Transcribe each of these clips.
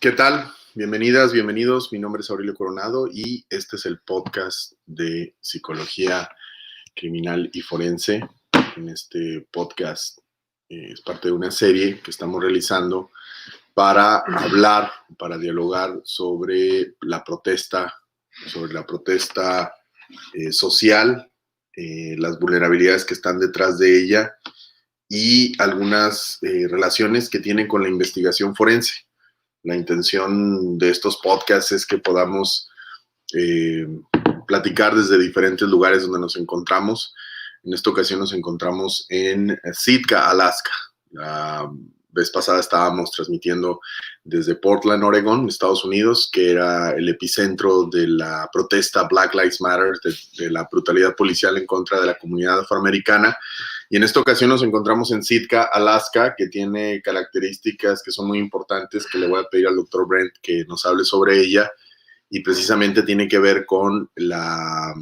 ¿Qué tal? Bienvenidas, bienvenidos. Mi nombre es Aurelio Coronado y este es el podcast de Psicología Criminal y Forense. En este podcast es parte de una serie que estamos realizando para hablar, para dialogar sobre la protesta social, las vulnerabilidades que están detrás de ella y algunas relaciones que tienen con la investigación forense. La intención de estos podcasts es que podamos platicar desde diferentes lugares donde nos encontramos. En esta ocasión nos encontramos en Sitka, Alaska. La vez pasada estábamos transmitiendo desde Portland, Oregon, Estados Unidos, que era el epicentro de la protesta Black Lives Matter, de la brutalidad policial en contra de la comunidad afroamericana. Y en esta ocasión nos encontramos en Sitka, Alaska, que tiene características que son muy importantes, que le voy a pedir al doctor Brent que nos hable sobre ella, y precisamente tiene que ver con la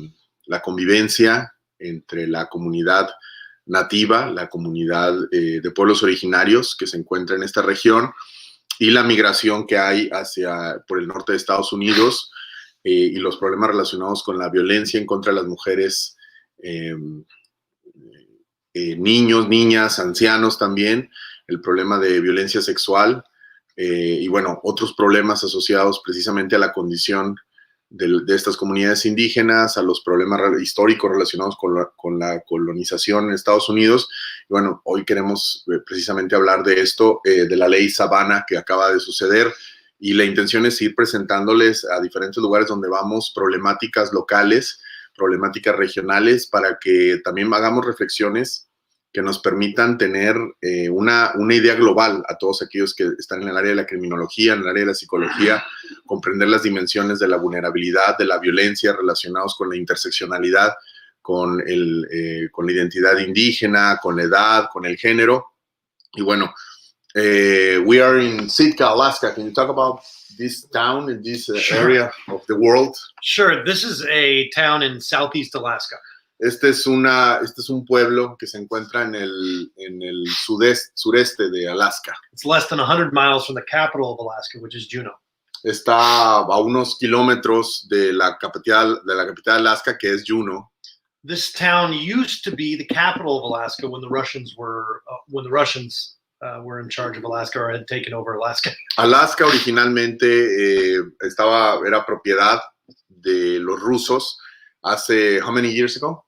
convivencia entre la comunidad nativa, la comunidad de pueblos originarios que se encuentra en esta región, y la migración que hay por el norte de Estados Unidos, y los problemas relacionados con la violencia en contra de las mujeres, niños, niñas, ancianos también, el problema de violencia sexual y bueno, otros problemas asociados precisamente a la condición de estas comunidades indígenas, a los problemas históricos relacionados con la colonización en Estados Unidos. Y bueno, hoy queremos precisamente hablar de esto, de la Ley Savanna que acaba de suceder, y la intención es ir presentándoles a diferentes lugares donde vamos problemáticas locales, problemáticas regionales, para que también hagamos reflexiones que nos permitan tener una idea global a todos aquellos que están en el área de la criminología, en el área de la psicología, comprender las dimensiones de la vulnerabilidad, de la violencia relacionados con la interseccionalidad, con la identidad indígena, con la edad, con el género. Y bueno, we are in Sitka, Alaska. Can you talk about this town in this area of the world? Sure. This is a town in southeast Alaska. Este es un pueblo que se encuentra en el sureste de Alaska. It's less than 100 miles from the capital of Alaska, which is Juneau. Está a unos kilómetros de la capital de Alaska, que es Juneau. This town used to be the capital of Alaska when the Russians were in charge of Alaska or had taken over Alaska. Alaska originalmente era propiedad de los rusos hace how many years ago?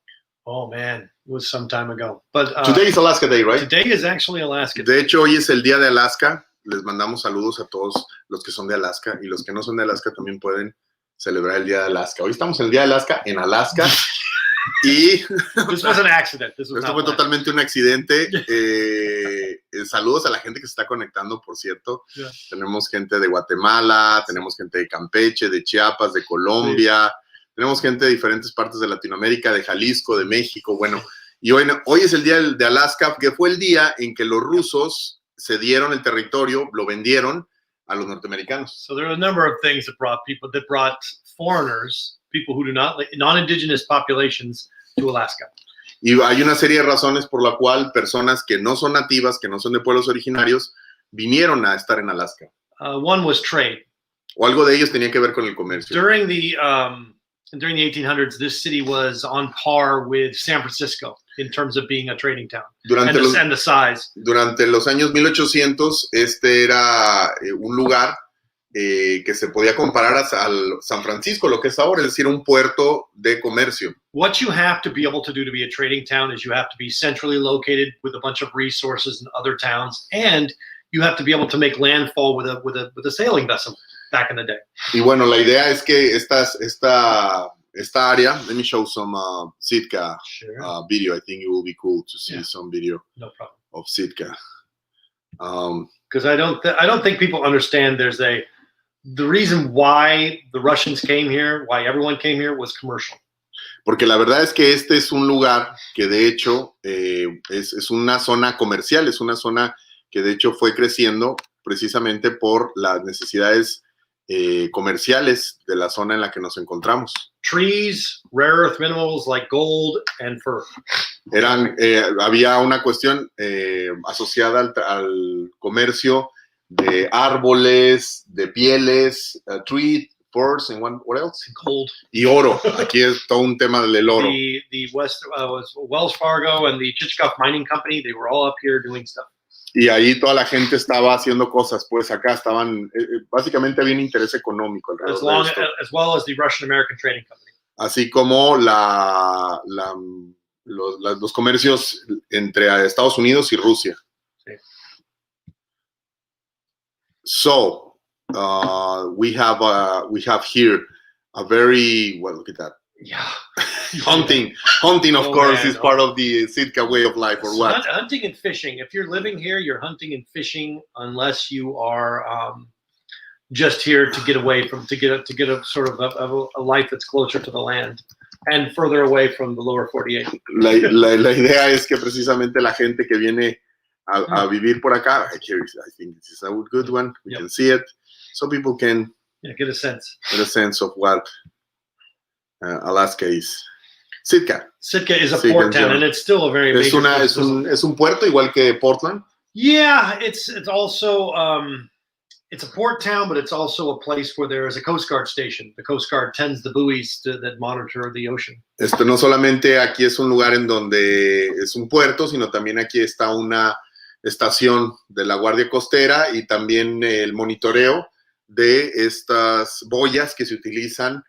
Oh man, it was some time ago. But today is Alaska Day, right? Today is actually Alaska Day. De hecho, hoy es el día de Alaska. Les mandamos saludos a todos los que son de Alaska, y los que no son de Alaska también pueden celebrar el día de Alaska. Hoy estamos en el día de Alaska en Alaska. Y This was an accident. Esto fue totalmente un accidente. Saludos a la gente que se está conectando, por cierto. Yeah. Tenemos gente de Guatemala, tenemos gente de Campeche, de Chiapas, de Colombia. Sí. Tenemos gente de diferentes partes de Latinoamérica, de Jalisco, de México. Bueno, y hoy es el día de Alaska, que fue el día en que los rusos cedieron el territorio, lo vendieron a los norteamericanos. So there are a number of things that brought foreigners, people who do not, non-indigenous populations, to Alaska. Y hay una serie de razones por la cual personas que no son nativas, que no son de pueblos originarios, vinieron a estar en Alaska. One was trade. O algo de ellos tenía que ver con el comercio. During the 1800s, this city was on par with San Francisco in terms of being a trading town and the size. Durante los años 1800, este era un lugar que se podía comparar al San Francisco, lo que es ahora, es decir, un puerto de comercio. What you have to be able to do to be a trading town is you have to be centrally located with a bunch of resources in other towns, and you have to be able to make landfall with a sailing vessel back in the day. Y bueno, la idea es que esta área, let me show some Sitka video. I think it will be cool to see some video of Sitka. Because I don't think people understand the reason why the Russians came here, why everyone came here, was commercial. Porque la verdad es que este es un lugar que de hecho es una zona comercial, es una zona que de hecho fue creciendo precisamente por las necesidades comerciales de la zona en la que nos encontramos. Trees, rare earth minerals like gold and fur. Había una cuestión asociada al comercio de árboles, de pieles, tree, furs, and what else? Gold. Y oro. Aquí es todo un tema del oro. The Wells Fargo and the Chichikov Mining Company, they were all up here doing stuff. Y ahí toda la gente estaba haciendo cosas, pues acá estaban, básicamente había un interés económico alrededor de esto. As well as the Russian-American Trading Company. Así como los comercios entre Estados Unidos y Rusia. Sí. So, we have here a very, well, look at that. Yeah. Hunting, of course, is part of the Sitka way of life, or so what? Hunting and fishing. If you're living here, you're hunting and fishing, unless you are just here to get away from, to get a sort of a life that's closer to the land and further away from the lower 48. La idea es que precisamente la gente que viene a vivir por acá, I think this is a good one. We can see it, so people can get a sense of what Alaska is. Sitka is a port town, and it's still a very major es un puerto igual que Portland. Yeah, it's also it's a port town, but it's also a place where there is a Coast Guard station. The Coast Guard tends the buoys that monitor the ocean. No solamente aquí es un lugar en donde es un puerto, sino también aquí está una estación de la Guardia Costera y también el monitoreo de estas boyas que se utilizan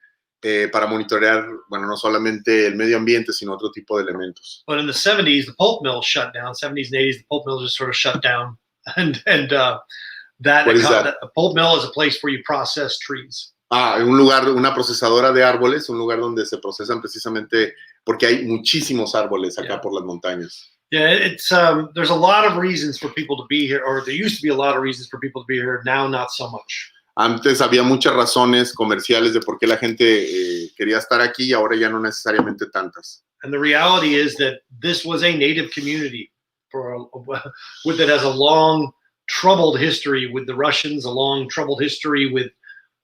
para monitorear, bueno, no solamente el medio ambiente, sino otro tipo de elementos. But in the 70s, the pulp mill shut down. 70s and 80s, the pulp mill just sort of shut down. What is that? A pulp mill is a place where you process trees. Un lugar, una procesadora de árboles, un lugar donde se procesan precisamente porque hay muchísimos árboles acá por las montañas. Yeah, it's there's a lot of reasons for people to be here, or there used to be a lot of reasons for people to be here. Now, not so much. Antes había muchas razones comerciales de por qué la gente quería estar aquí y ahora ya no necesariamente tantas. And the reality is that this was a native community that has a long, troubled history with the Russians, a long, troubled history with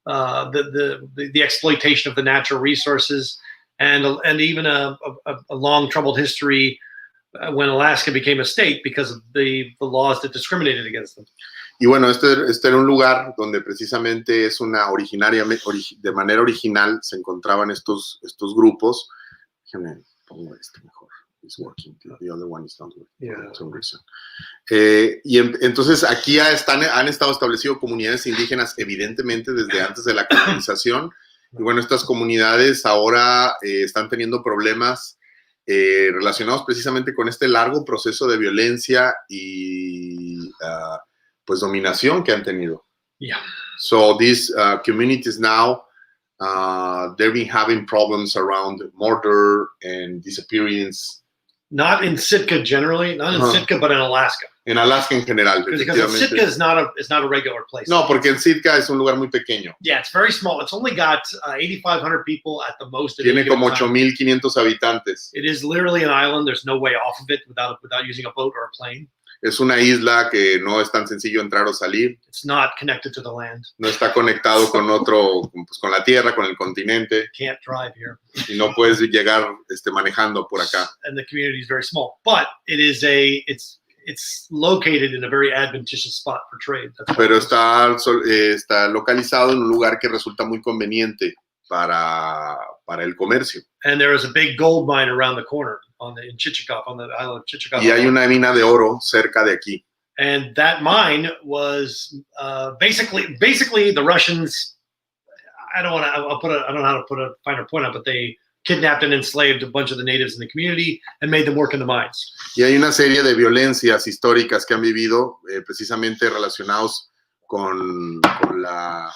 the exploitation of the natural resources, and even a long, troubled history when Alaska became a state because of the laws that discriminated against them. Y bueno, este era un lugar donde precisamente de manera original se encontraban estos grupos. Déjame pongo esto mejor. It's working. The other one is not working for some reason. Y entonces aquí han estado establecidas comunidades indígenas, evidentemente, desde antes de la colonización. Y bueno, estas comunidades ahora están teniendo problemas relacionados precisamente con este largo proceso de violencia y pues dominación que han tenido. Yeah. So these communities now, they've been having problems around murder and disappearance. Not in Sitka generally, not in Sitka, but in Alaska. En Alaska en general, because Sitka is not a regular place. No, porque en Sitka es un lugar muy pequeño. Yeah, it's very small. It's only got 8,500 people at the most. Tiene como 8,500 habitantes. It is literally an island. There's no way off of it without using a boat or a plane. Es una isla que no es tan sencillo entrar o salir. It's not connected to the land. No está conectado con pues con la tierra, con el continente. Can't drive here. Y no puedes llegar manejando por acá. And the community is very small, but it's located in a very advantageous spot for trade. Pero está localizado en un lugar que resulta muy conveniente para el comercio. And there is a big gold mine around the corner in Chichikov, on the island of Chichikov. Y hay una mina de oro cerca de aquí. And that mine was basically the Russians. I don't know how to put a finer point on it, but they kidnapped and enslaved a bunch of the natives in the community and made them work in the mines. Y hay una serie de violencias históricas que han vivido precisamente relacionados con la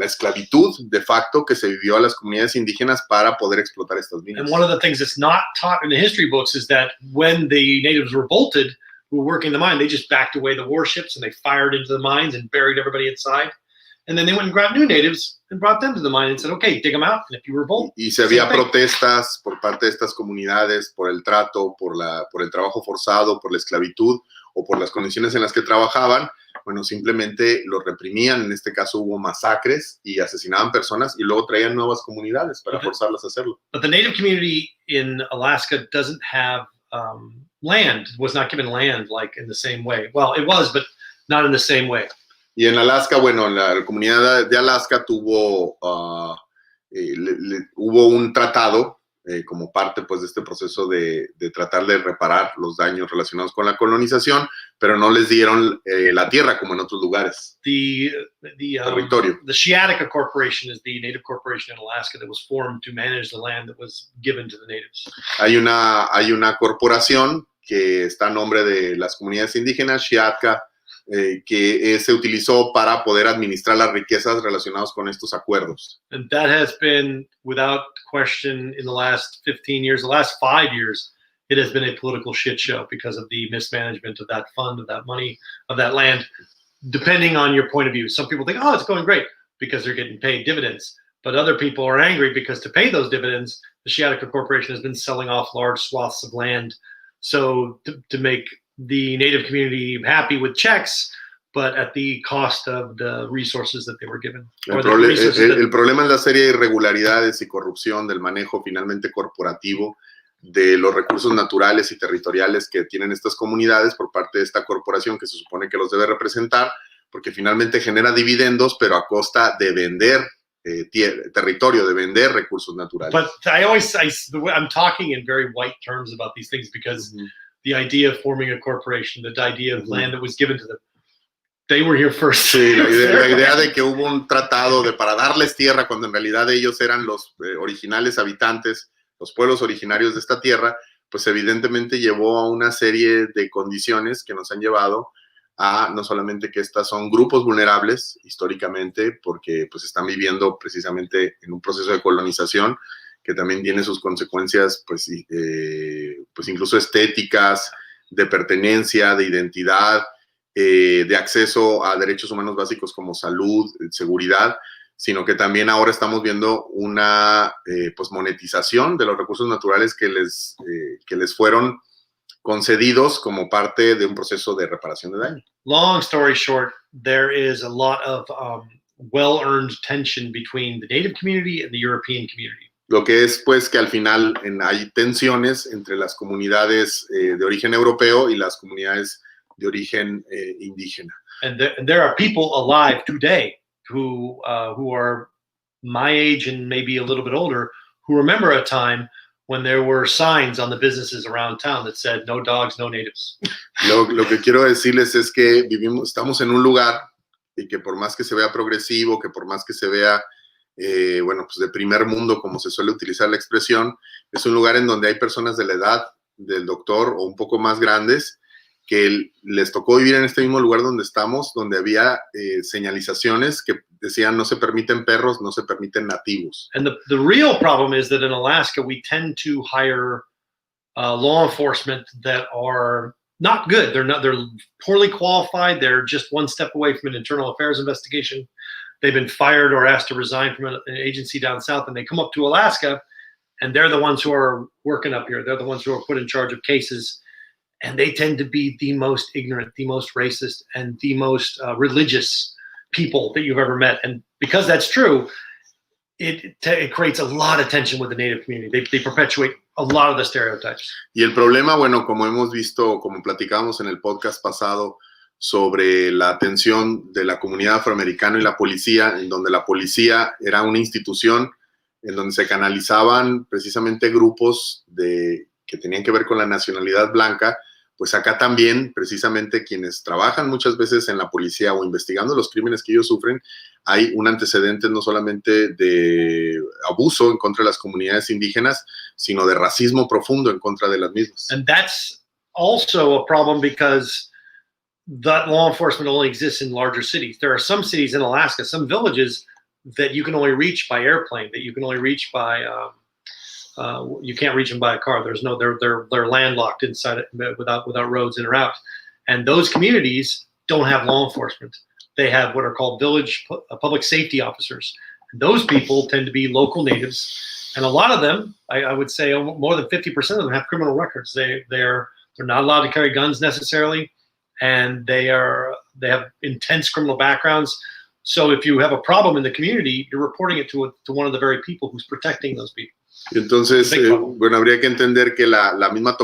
esclavitud de facto que se vivió a las comunidades indígenas para poder explotar estas minas. And one of the things that's not taught in the history books is that when the natives revolted, who were working the mine, they just backed away the warships and they fired into the mines and buried everybody inside. And then they went and grabbed new natives and brought them to the mine and said, okay, dig them out. And if you revolt, y se había protestas por parte de estas comunidades por el trato, por el trabajo forzado, por la esclavitud o por las condiciones en las que trabajaban. Bueno, simplemente los reprimían. En este caso hubo masacres y asesinaban personas y luego traían nuevas comunidades para forzarlas a hacerlo. But the native community in Alaska doesn't have land, was not given land like in the same way. Well, it was, but not in the same way. Y en Alaska, bueno, la comunidad de Alaska tuvo, hubo un tratado como parte pues de este proceso de tratar de reparar los daños relacionados con la colonización, pero no les dieron la tierra como en otros lugares. Territorio. The Sitka Corporation is the native corporation in Alaska that was formed to manage the land that was given to the natives. Hay una corporación que está a nombre de las comunidades indígenas, Sitka, que se utilizó para poder administrar las riquezas relacionadas con estos acuerdos. And that has been, without question, in the last 15 years, the last 5 years, it has been a political shit show because of the mismanagement of that fund, of that money, of that land, depending on your point of view. Some people think, oh, it's going great because they're getting paid dividends. But other people are angry because to pay those dividends, the Sitka Corporation has been selling off large swaths of land. So to make the native community happy with checks, but at the cost of the resources that they were given. El problema es la serie de irregularidades y corrupción del manejo finalmente corporativo de los recursos naturales y territoriales que tienen estas comunidades por parte de esta corporación que se supone que los debe representar, porque finalmente genera dividendos, pero a costa de vender territorio, de vender recursos naturales. But I'm talking in very white terms about these things because the idea of forming a corporation, the idea of land that was given to them, they were here first. Sí, la idea de que hubo un tratado para darles tierra cuando en realidad ellos eran los originales habitantes, los pueblos originarios de esta tierra, pues evidentemente llevó a una serie de condiciones que nos han llevado a no solamente que estas son grupos vulnerables históricamente, porque pues están viviendo precisamente en un proceso de colonización que también tiene sus consecuencias, pues incluso estéticas, de pertenencia, de identidad, de acceso a derechos humanos básicos como salud, seguridad, sino que también ahora estamos viendo una pues monetización de los recursos naturales que les fueron concedidos como parte de un proceso de reparación de daño. Long story short, there is a lot of well-earned tension between the native community and the European community. Lo que es, pues, que al final hay tensiones entre las comunidades de origen europeo y las comunidades de origen indígena. And there are people alive today who are my age and maybe a little bit older who remember a time when there were signs on the businesses around town that said, no dogs, no natives. Lo que quiero decirles es que estamos en un lugar y que por más que se vea progresivo, que por más que se vea bueno, pues de primer mundo, como se suele utilizar la expresión, es un lugar en donde hay personas de la edad del doctor o un poco más grandes que les tocó vivir en este mismo lugar donde estamos, donde había señalizaciones que decían no se permiten perros, no se permiten nativos. And the real problem is that in Alaska we tend to hire law enforcement that are not good. They're poorly qualified. They're just one step away from an internal affairs investigation. They've been fired or asked to resign from an agency down south, and they come up to Alaska, and they're the ones who are working up here. They're the ones who are put in charge of cases, and they tend to be the most ignorant, the most racist, and the most religious people that you've ever met. And because that's true, it creates a lot of tension with the native community. They perpetuate a lot of the stereotypes. Y el problema, bueno, como hemos visto, como platicamos en el podcast pasado, sobre la tensión de la comunidad afroamericana y la policía, en donde la policía era una institución en donde se canalizaban precisamente grupos que tenían que ver con la nacionalidad blanca, pues acá también precisamente quienes trabajan muchas veces en la policía o investigando los crímenes que ellos sufren, hay un antecedente no solamente de abuso en contra de las comunidades indígenas, sino de racismo profundo en contra de las mismas. And that's also a problem because that law enforcement only exists in larger cities. There are some cities in Alaska, some villages that you can only reach by airplane, that you can only reach by, you can't reach them by a car. They're landlocked inside it without roads in or out. And those communities don't have law enforcement. They have what are called village public safety officers. And those people tend to be local natives. And a lot of them, I would say more than 50% of them have criminal records. They're not allowed to carry guns necessarily. And they have intense criminal backgrounds. So if you have a problem in the community, you're reporting it to one of the very people who's protecting those people. Entonces, bueno, habría que entender que la misma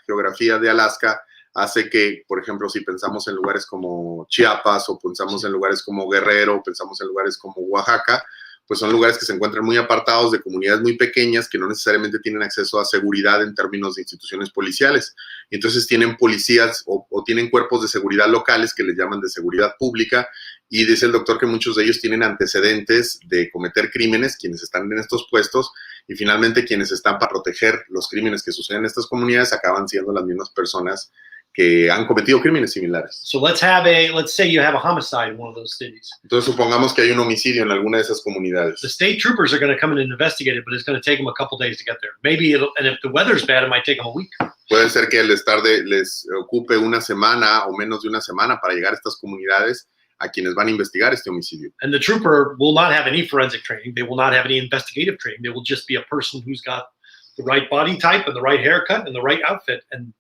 geografía de Alaska hace que, por ejemplo, si pensamos en lugares como Chiapas o pensamos en lugares como Guerrero o pensamos en lugares como Oaxaca, pues son lugares que se encuentran muy apartados de comunidades muy pequeñas que no necesariamente tienen acceso a seguridad en términos de instituciones policiales. Entonces tienen policías o tienen cuerpos de seguridad locales que les llaman de seguridad pública, y dice el doctor que muchos de ellos tienen antecedentes de cometer crímenes, quienes están en estos puestos, y finalmente quienes están para proteger los crímenes que suceden en estas comunidades acaban siendo las mismas personas que han cometido crímenes similares. So let's say you have a homicide in one of those cities. Entonces supongamos que hay un homicidio en alguna de esas comunidades. The state troopers are going to come in and investigate it, but it's going to take them a couple days to get there. Maybe and if the weather's bad, it might take them a week. Puede ser que les ocupe una semana o menos de una semana para llegar a estas comunidades a quienes van a investigar este homicidio. And the trooper will not have any forensic training. They will not have any investigative training. They will just be a person who's got the right body type and the right haircut and the right outfit, and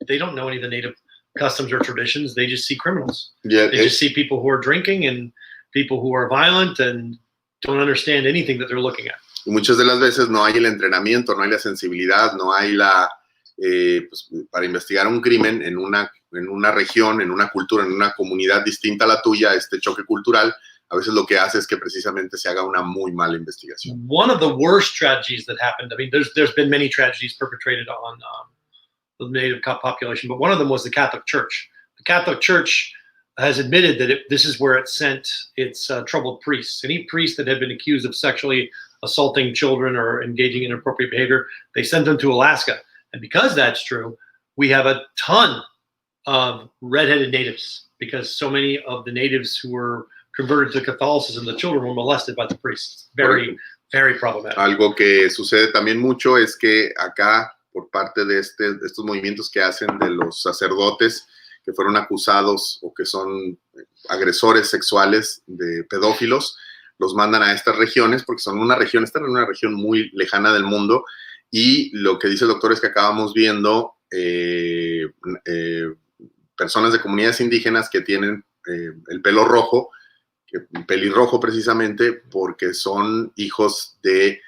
they don't know any of the native customs or traditions. They just see criminals. Yeah, they just see people who are drinking and people who are violent and don't understand anything that they're looking at. Y muchas de las veces no hay el entrenamiento, no hay la sensibilidad, no hay pues, para investigar un crimen en una región, en una cultura, en una comunidad distinta a la tuya, este choque cultural, a veces lo que hace es que precisamente se haga una muy mala investigación. One of the worst tragedies that happened, I mean, there's been many tragedies perpetrated on the native population, but one of them was the Catholic Church. The Catholic Church has admitted that this is where it sent its troubled priests. Any priest that had been accused of sexually assaulting children or engaging in inappropriate behavior, they sent them to Alaska. And because that's true, we have a ton of redheaded natives, because so many of the natives who were converted to Catholicism, the children were molested by the priests. Very, very problematic. Algo que sucede también mucho es que acá, por parte de estos movimientos que hacen de los sacerdotes que fueron acusados o que son agresores sexuales de pedófilos, los mandan a estas regiones porque están en una región muy lejana del mundo, y lo que dice el doctor es que acabamos viendo personas de comunidades indígenas que tienen el pelo rojo, pelirrojo precisamente, porque son hijos de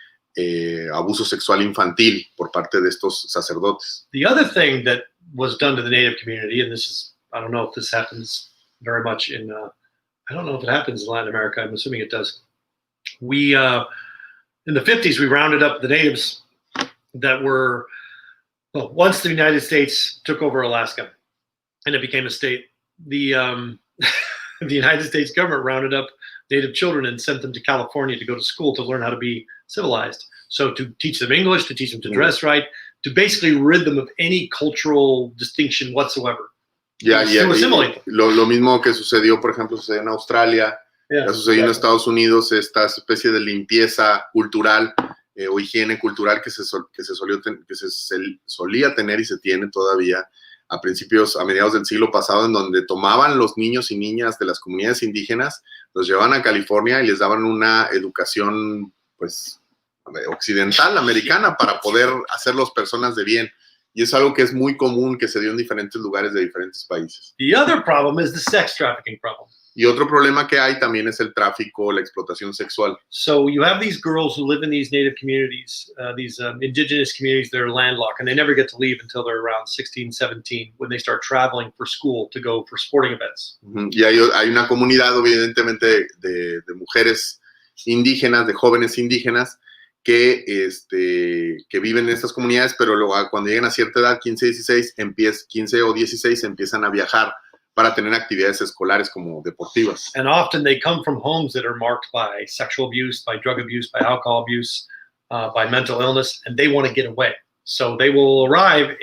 abuso sexual infantil por parte de estos sacerdotes. The other thing that was done to the native community, and this is, I don't know if this happens very much in, I don't know if it happens in Latin America, I'm assuming it does. We, in the 50s, we rounded up the natives that were, well, once the United States took over Alaska and it became a state, the United States government rounded up native children and sent them to California to go to school to learn how to be civilized. So to teach them English, to teach them to dress right, to basically rid them of any cultural distinction whatsoever. Lo mismo que sucedió, por ejemplo, sucedió en Australia, ya sucedió en Estados Unidos, esta especie de limpieza cultural o higiene cultural que se solía tener y se tiene todavía a mediados del siglo pasado, en donde tomaban los niños y niñas de las comunidades indígenas, los llevaban a California y les daban una educación, pues, occidental, americana, para poder hacerlos personas de bien. Y es algo que es muy común, que se dio en diferentes lugares de diferentes países. The other problem is the sex trafficking problem. Y otro problema que hay también es el tráfico, la explotación sexual. So you have these girls who live in these native communities, these indigenous communities that are landlocked, and they never get to leave until they're around 16, 17, when they start traveling for school to go for sporting events. Y hay una comunidad, evidentemente, de mujeres indígenas, de jóvenes indígenas, que viven en estas comunidades, pero luego cuando llegan a cierta edad, 15 o 16, empiezan a viajar para tener actividades escolares como deportivas. And often they come from homes that are marked by sexual abuse, by drug abuse, by alcohol abuse, by mental illness, and they want to get away. So they will arrive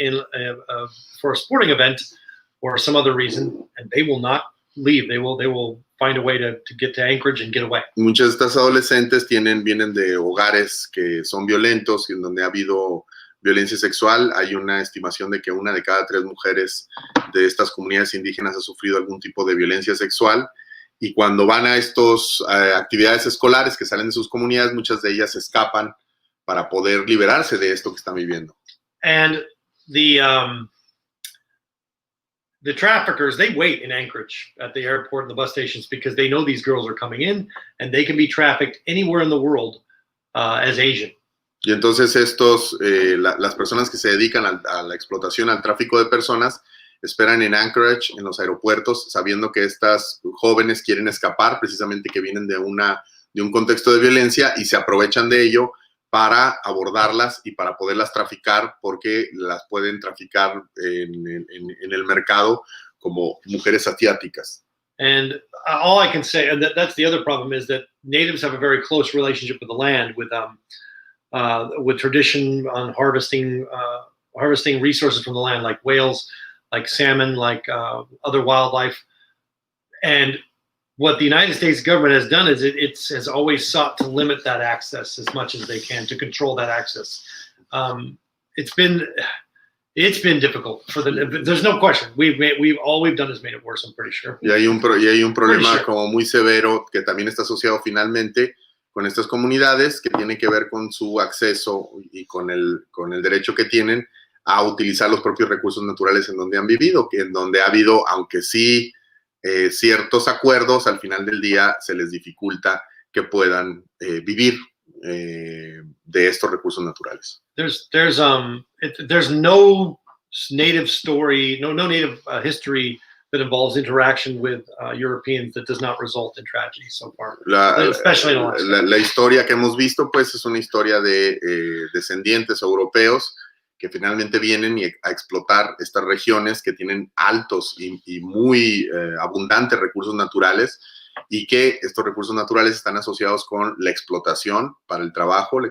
for a sporting event or some other reason, and they will not leave. They will find a way to get to Anchorage and get away. Muchas de estas adolescentes vienen de hogares que son violentos, en donde ha habido violencia sexual. Hay una estimación de que 1 de cada 3 mujeres de estas comunidades indígenas ha sufrido algún tipo de violencia sexual, y cuando van a estas actividades escolares que salen de sus comunidades, muchas de ellas escapan para poder liberarse de esto que están viviendo. And the traffickers, they wait in Anchorage at the airport and the bus stations because they know these girls are coming in and they can be trafficked anywhere in the world as Asian. Y entonces las personas que se dedican a la explotación, al tráfico de personas, esperan en Anchorage, en los aeropuertos, sabiendo que estas jóvenes quieren escapar, precisamente que vienen de un contexto de violencia, y se aprovechan de ello para abordarlas y para poderlas traficar, porque las pueden traficar en el mercado como mujeres asiáticas. And all I can say, and that's the other problem, is that natives have a very close relationship with the land, with tradition on harvesting resources from the land, like whales, like salmon, like other wildlife. And what the United States government has done is it has always sought to limit that access as much as they can, to control that access. It's been difficult for there's no question. All we've done is made it worse, I'm pretty sure. Y hay un problema como muy severo que también está asociado finalmente con estas comunidades, que tiene que ver con su acceso y con el derecho que tienen a utilizar los propios recursos naturales en donde han vivido, que en donde ha habido, aunque sí ciertos acuerdos, al final del día se les dificulta que puedan vivir de estos recursos naturales. There's no native story, no native history that involves interaction with Europeans that does not result in tragedy so far, especially in Alaska. La historia que hemos visto, pues, es una historia de descendientes europeos que finalmente vienen a explotar estas regiones que tienen altos y muy abundantes recursos naturales, y que estos recursos naturales están asociados con la explotación para el trabajo, el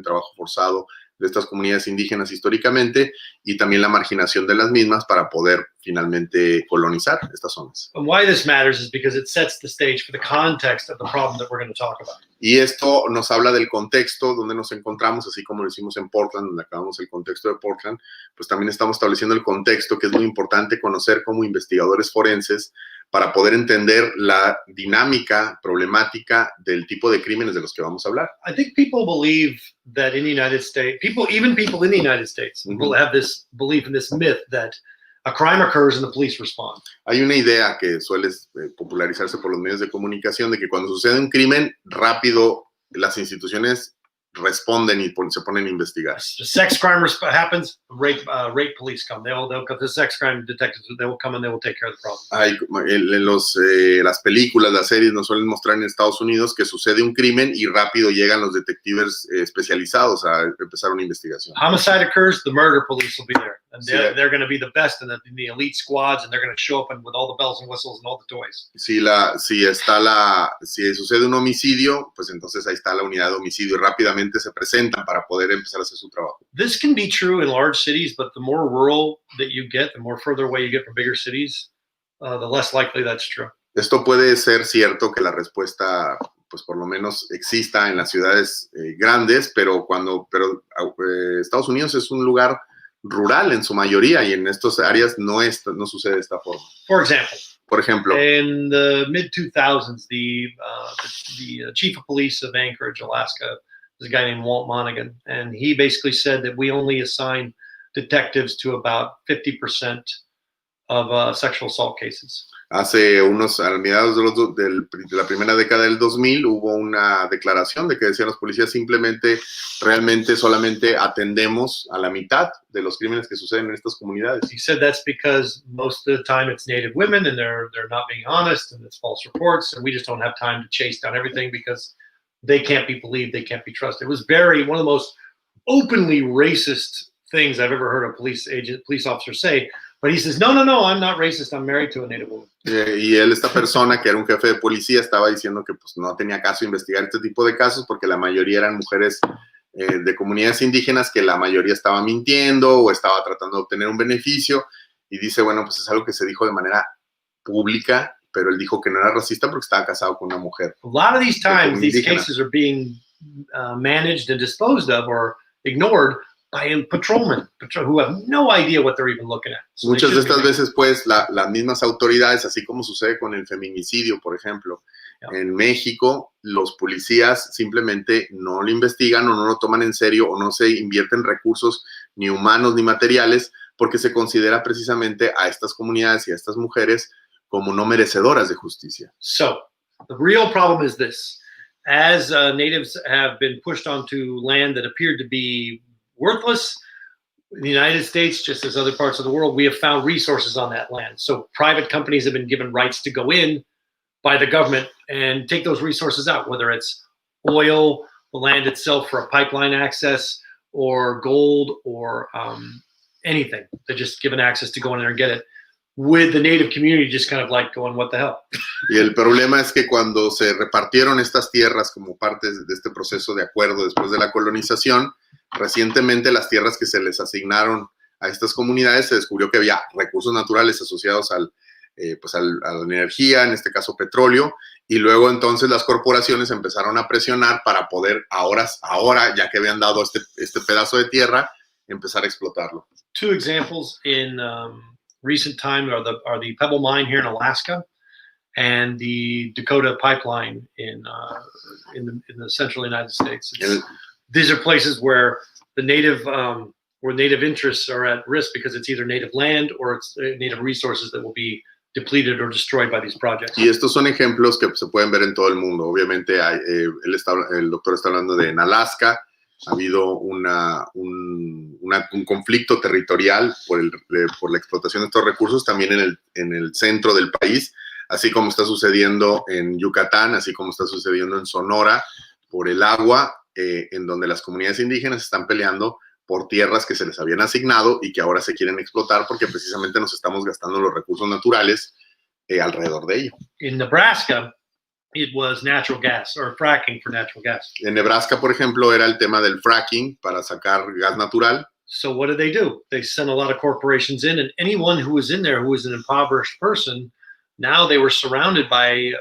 trabajo forzado de estas comunidades indígenas históricamente, y también la marginación de las mismas para poder finalmente colonizar estas zonas. And why this matters is because it sets the stage for the context of the problem that we're going to talk about. Y esto nos habla del contexto donde nos encontramos, así como lo hicimos en Portland, donde acabamos el contexto de Portland, pues también estamos estableciendo el contexto, que es muy importante conocer como investigadores forenses para poder entender la dinámica problemática del tipo de crímenes de los que vamos a hablar. I think people believe that in the United States, even people in the United States will have this belief in this myth that a crime occurs and the police respond. Hay una idea que suele popularizarse por los medios de comunicación de que cuando sucede un crimen, rápido las instituciones responden y se ponen a investigar. The sex crime happens, rape police come. They'll the sex crime detectives, they will come and they will take care of the problem. Las películas, las series nos suelen mostrar en Estados Unidos que sucede un crimen y rápido llegan los detectives especializados a empezar una investigación. Homicide occurs, the murder police will be there. And they're going to be the best in the elite squads, and they're going to show up with all the bells and whistles and all the toys. Si sucede un homicidio, pues entonces ahí está la unidad de homicidio y rápidamente se presentan para poder empezar a hacer su trabajo. This can be true in large cities, but the more rural that you get, the more further away you get from bigger cities, the less likely that's true. Esto puede ser cierto, que la respuesta, pues por lo menos exista en las ciudades grandes, pero Estados Unidos es un lugar rural en su mayoría, y en estas áreas no sucede de esta forma. Por ejemplo, in the mid-2000s, the chief of police of Anchorage, Alaska, is a guy named Walt Monaghan, and he basically said that we only assign detectives to about 50% of sexual assault cases. a mediados de la primera década del 2000 hubo una declaración de que decían los policías realmente solamente atendemos a la mitad de los crímenes que suceden en estas comunidades. He said that's because most of the time it's Native women and they're not being honest and it's false reports, and we just don't have time to chase down everything because they can't be believed, they can't be trusted. It was one of the most openly racist things I've ever heard a police officer say. But he says, no, I'm not racist. I'm married to a Native woman. Y esta persona, que era un jefe de policía, estaba diciendo que pues, no tenía caso investigar este tipo de casos porque la mayoría eran mujeres de comunidades indígenas, que la mayoría estaba mintiendo o estaba tratando de obtener un beneficio. Y dice, bueno, pues es algo que se dijo de manera pública, pero él dijo que no era racista porque estaba casado con una mujer. A lot of these times, these cases are being managed and disposed of or ignored by patrolmen who have no idea what they're even looking at. So muchas de estas veces, pues, las mismas autoridades, así como sucede con el feminicidio, por ejemplo, en México, los policías simplemente no lo investigan o no lo toman en serio o no se invierten recursos ni humanos ni materiales porque se considera precisamente a estas comunidades y a estas mujeres como no merecedoras de justicia. So, the real problem is this. As natives have been pushed onto land that appeared to be worthless, In the United States, just as other parts of the world, we have found resources on that land. So private companies have been given rights to go in by the government and take those resources out, whether it's oil, the land itself for a pipeline access, or gold, or anything. They're just given access to go in there and get it, with the native community just kind of like going, what the hell? Y el problema es que cuando se repartieron estas tierras como parte de este proceso de acuerdo después de la colonización, recientemente las tierras que se les asignaron a estas comunidades se descubrió que había recursos naturales asociados a la energía, en este caso petróleo, y luego entonces las corporaciones empezaron a presionar para poder ahora ya que habían dado este pedazo de tierra, empezar a explotarlo. Two examples in recent time are the Pebble Mine here in Alaska and the Dakota Pipeline in the central United States. These are places where the native interests are at risk because it's either native land or it's native resources that will be depleted or destroyed by these projects. Y estos son ejemplos que se pueden ver en todo el mundo. Obviamente, el doctor está hablando de en Alaska. Ha habido un conflicto territorial por la explotación de estos recursos, también en el centro del país, así como está sucediendo en Yucatán, así como está sucediendo en Sonora, por el agua, en donde las comunidades indígenas están peleando por tierras que se les habían asignado y que ahora se quieren explotar porque precisamente nos estamos gastando los recursos naturales alrededor de ello. In Nebraska, it was natural gas or fracking for natural gas. En Nebraska, por ejemplo, era el tema del fracking para sacar gas natural. So what did? They sent a lot of corporations in, and anyone who was in there who was an impoverished person, now they were surrounded by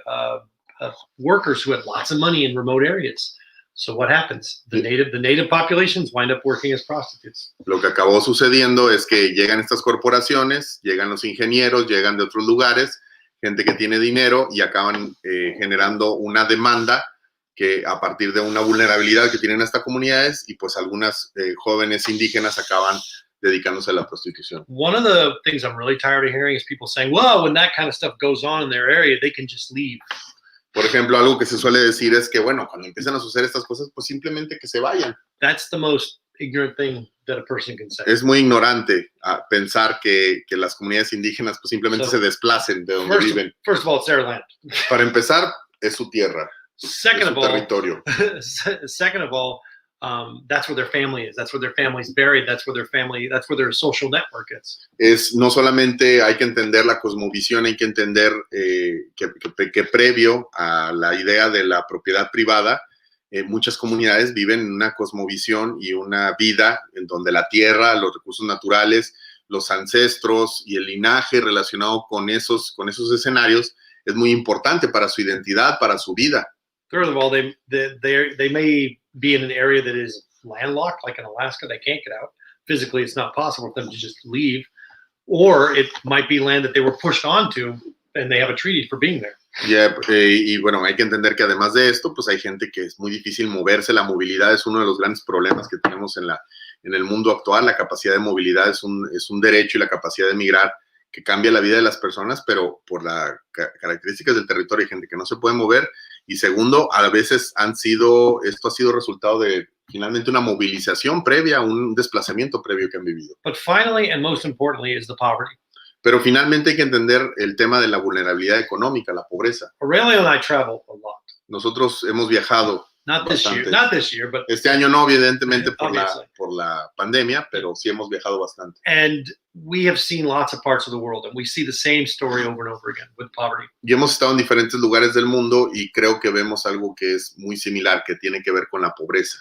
workers who had lots of money in remote areas. So what happens? The native populations wind up working as prostitutes. Lo que acabó sucediendo es que llegan estas corporaciones, llegan los ingenieros, llegan de otros lugares, gente que tiene dinero y acaban generando una demanda que a partir de una vulnerabilidad que tienen estas comunidades y pues algunas jóvenes indígenas acaban dedicándose a la prostitución. One of the things I'm really tired of hearing is people saying, well, when that kind of stuff goes on in their area, they can just leave. Por ejemplo, algo que se suele decir es que, bueno, cuando empiezan a suceder estas cosas, pues simplemente que se vayan. That's the most ignorant thing that a person can say. Es muy ignorante pensar que las comunidades indígenas pues simplemente se desplacen de donde viven. First of all, it's their land. Para empezar, es su tierra. Second of all, territorio. Second of all, that's where their family is. That's where their family's buried. That's where their social network is. No solamente hay que entender la cosmovisión, hay que entender que previo a la idea de la propiedad privada, muchas comunidades viven en una cosmovisión y una vida en donde la tierra, los recursos naturales, los ancestros y el linaje relacionado con esos escenarios es muy importante para su identidad, para su vida. Third of all, they may be in an area that is landlocked, like in Alaska. They can't get out. Physically, it's not possible for them to just leave. Or it might be land that they were pushed onto, and they have a treaty for being there. Y bueno, hay que entender que además de esto, pues hay gente que es muy difícil moverse. La movilidad es uno de los grandes problemas que tenemos en el mundo actual. La capacidad de movilidad es un derecho y la capacidad de migrar que cambia la vida de las personas, pero por las características del territorio hay gente que no se puede mover. Y segundo, a veces esto ha sido resultado de finalmente una movilización previa, un desplazamiento previo que han vivido. But finally, and most importantly, is the poverty. Pero finalmente hay que entender el tema de la vulnerabilidad económica, la pobreza. Aurelio and I travel a lot. Nosotros hemos viajado Not this year, but este año no, evidentemente por la pandemia, pero sí hemos viajado bastante. And we have seen lots of parts of the world, and we see the same story over and over again with poverty. Y hemos estado en diferentes lugares del mundo y creo que vemos algo que es muy similar, que tiene que ver con la pobreza.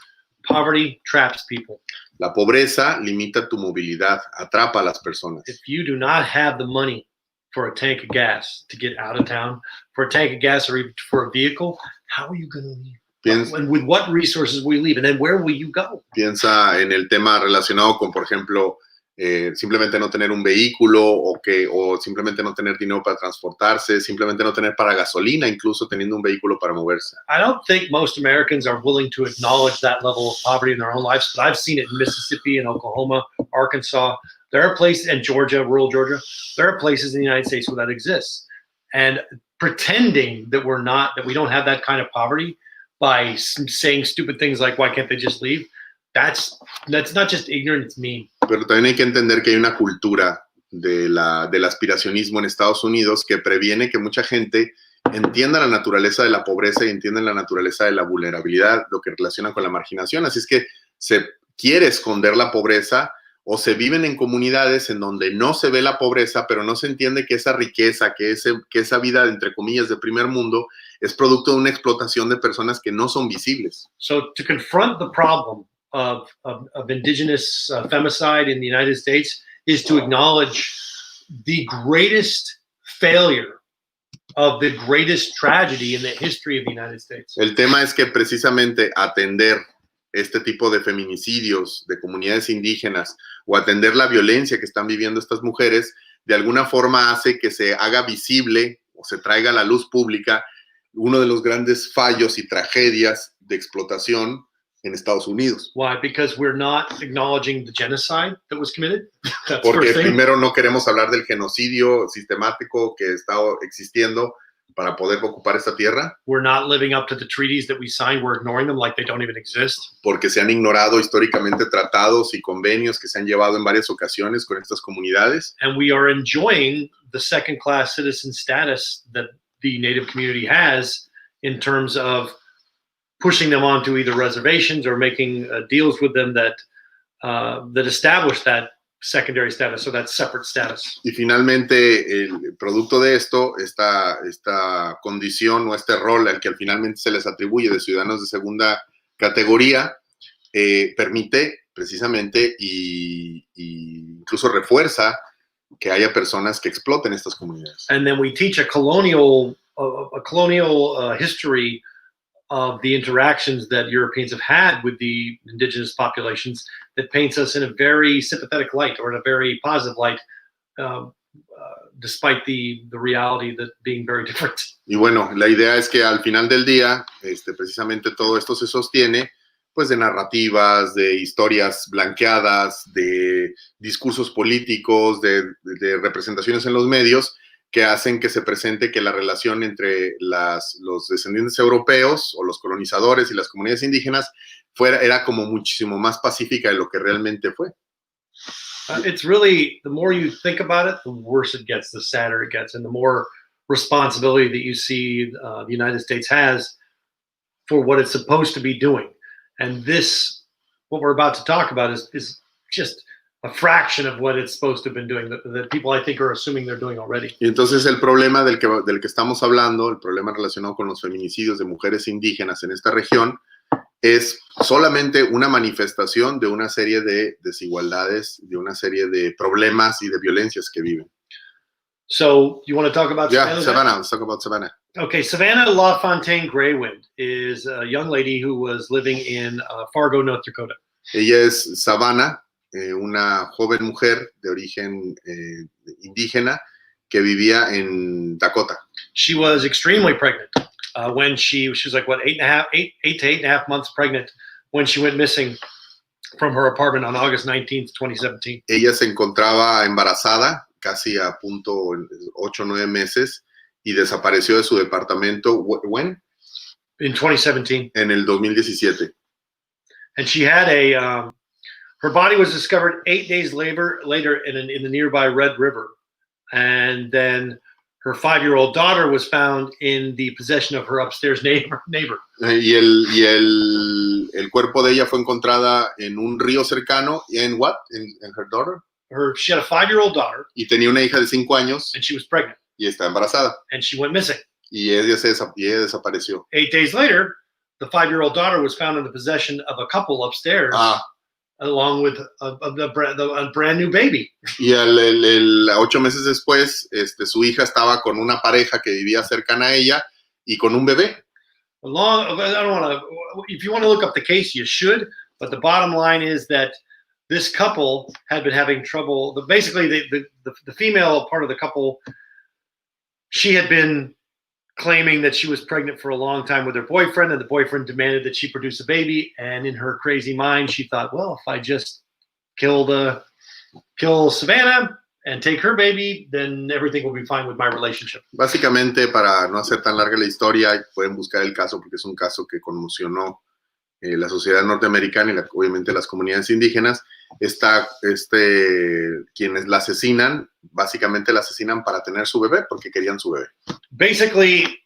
Poverty traps people. La pobreza limita tu movilidad, atrapa a las personas. If you do not have the money for a tank of gas to get out of town, for a tank of gas or even for a vehicle, how are you going to leave? And with what resources will you leave? And then where will you go? Piensa en el tema relacionado con, por ejemplo, simplemente no tener un vehículo o simplemente no tener dinero para transportarse, simplemente no tener para gasolina, incluso teniendo un vehículo para moverse. I don't think most Americans are willing to acknowledge that level of poverty in their own lives, but I've seen it in Mississippi and Oklahoma, Arkansas. There are places, and Georgia, rural Georgia, there are places in the United States where that exists. And pretending that we don't have that kind of poverty by saying stupid things like, why can't they just leave? that's not just ignorant, it's mean. Pero también hay que entender que hay una cultura del aspiracionismo en Estados Unidos que previene que mucha gente entienda la naturaleza de la pobreza y entienda la naturaleza de la vulnerabilidad, lo que relaciona con la marginación. Así es que se quiere esconder la pobreza o se viven en comunidades en donde no se ve la pobreza, pero no se entiende que esa riqueza, que esa vida, entre comillas, de primer mundo, es producto de una explotación de personas que no son visibles. So to confront the problem of indigenous femicide in the United States is to acknowledge the greatest failure of the greatest tragedy in the history of the United States. El tema es que precisamente atender este tipo de feminicidios de comunidades indígenas o atender la violencia que están viviendo estas mujeres, de alguna forma hace que se haga visible o se traiga a la luz pública uno de los grandes fallos y tragedias de explotación en Estados Unidos. Why? Because we're not acknowledging the genocide that was committed. That's Porque first thing. primero no queremos hablar del genocidio sistemático que está existiendo para poder ocupar esta tierra. We're not living up to the treaties that we signed. We're ignoring them like they don't even exist. Porque se han ignorado históricamente tratados y convenios que se han llevado en varias ocasiones con estas comunidades. And we are enjoying the second-class citizen status that the Native community has in terms of pushing them onto either reservations or making deals with them that establish that secondary status, or that separate status. Y finalmente, el producto de esto, esta condición o este rol al que finalmente se les atribuye de ciudadanos de segunda categoría, permite precisamente y incluso refuerza que haya personas que exploten estas comunidades. And then we teach a colonial history of the interactions that Europeans have had with the indigenous populations that paints us in a very sympathetic light, or in a very positive light, despite the reality that being very different. Y bueno, la idea es que al final del día, precisamente todo esto se sostiene pues de narrativas, de historias blanqueadas, de discursos políticos, de representaciones en los medios que hacen que se presente que la relación entre los descendientes europeos o los colonizadores y las comunidades indígenas era como muchísimo más pacífica de lo que realmente fue. It's really, the more you think about it, the worse it gets, the sadder it gets, and the more responsibility that you see the United States has for what it's supposed to be doing. And this, what we're about to talk about, is just a fraction of what it's supposed to have been doing, that people, I think, are assuming they're doing already. Y entonces el problema del que estamos hablando, el problema relacionado con los feminicidios de mujeres indígenas en esta región, es solamente una manifestación de una serie de desigualdades, de una serie de problemas y de violencias que viven. So, you want to talk about Yeah, Savannah. Let's talk about Savannah. Okay, Savannah LaFontaine Graywind is a young lady who was living in Fargo, North Dakota. Ella es Savannah, una joven mujer de origen indígena que vivía en Dakota. She was extremely pregnant when she was like, what, 8 to 8.5 months pregnant when she went missing from her apartment on August 19th, 2017. Ella se encontraba embarazada, casi a punto 8 o 9 meses, y desapareció de su departamento. ¿When? In 2017. En el 2017. And she had her body was discovered 8 days later in the nearby Red River. And then her 5-year-old daughter was found in the possession of her upstairs neighbor. Y el cuerpo de ella fue encontrada en un río cercano. ¿En what? En her daughter? She had a 5-year-old daughter. Y tenía una hija de 5 años. And she was pregnant. Y está embarazada. And she went missing. Y ella desapareció. 8 days later, the 5-year-old daughter was found in the possession of a couple upstairs, along with a brand new baby. Y 8 meses después, su hija estaba con una pareja que vivía cercana a ella y con un bebé. I don't want to. If you want to look up the case, you should. But the bottom line is that this couple had been having trouble. Basically, the female part of the couple, she had been claiming that she was pregnant for a long time with her boyfriend, and the boyfriend demanded that she produce a baby. And in her crazy mind, she thought, well, if I just kill Savannah and take her baby, then everything will be fine with my relationship. Básicamente, para no hacer tan larga la historia, pueden buscar el caso porque es un caso que conmocionó la sociedad norteamericana y obviamente las comunidades indígenas, quienes la asesinan, básicamente la asesinan para tener su bebé, porque querían su bebé. Basically,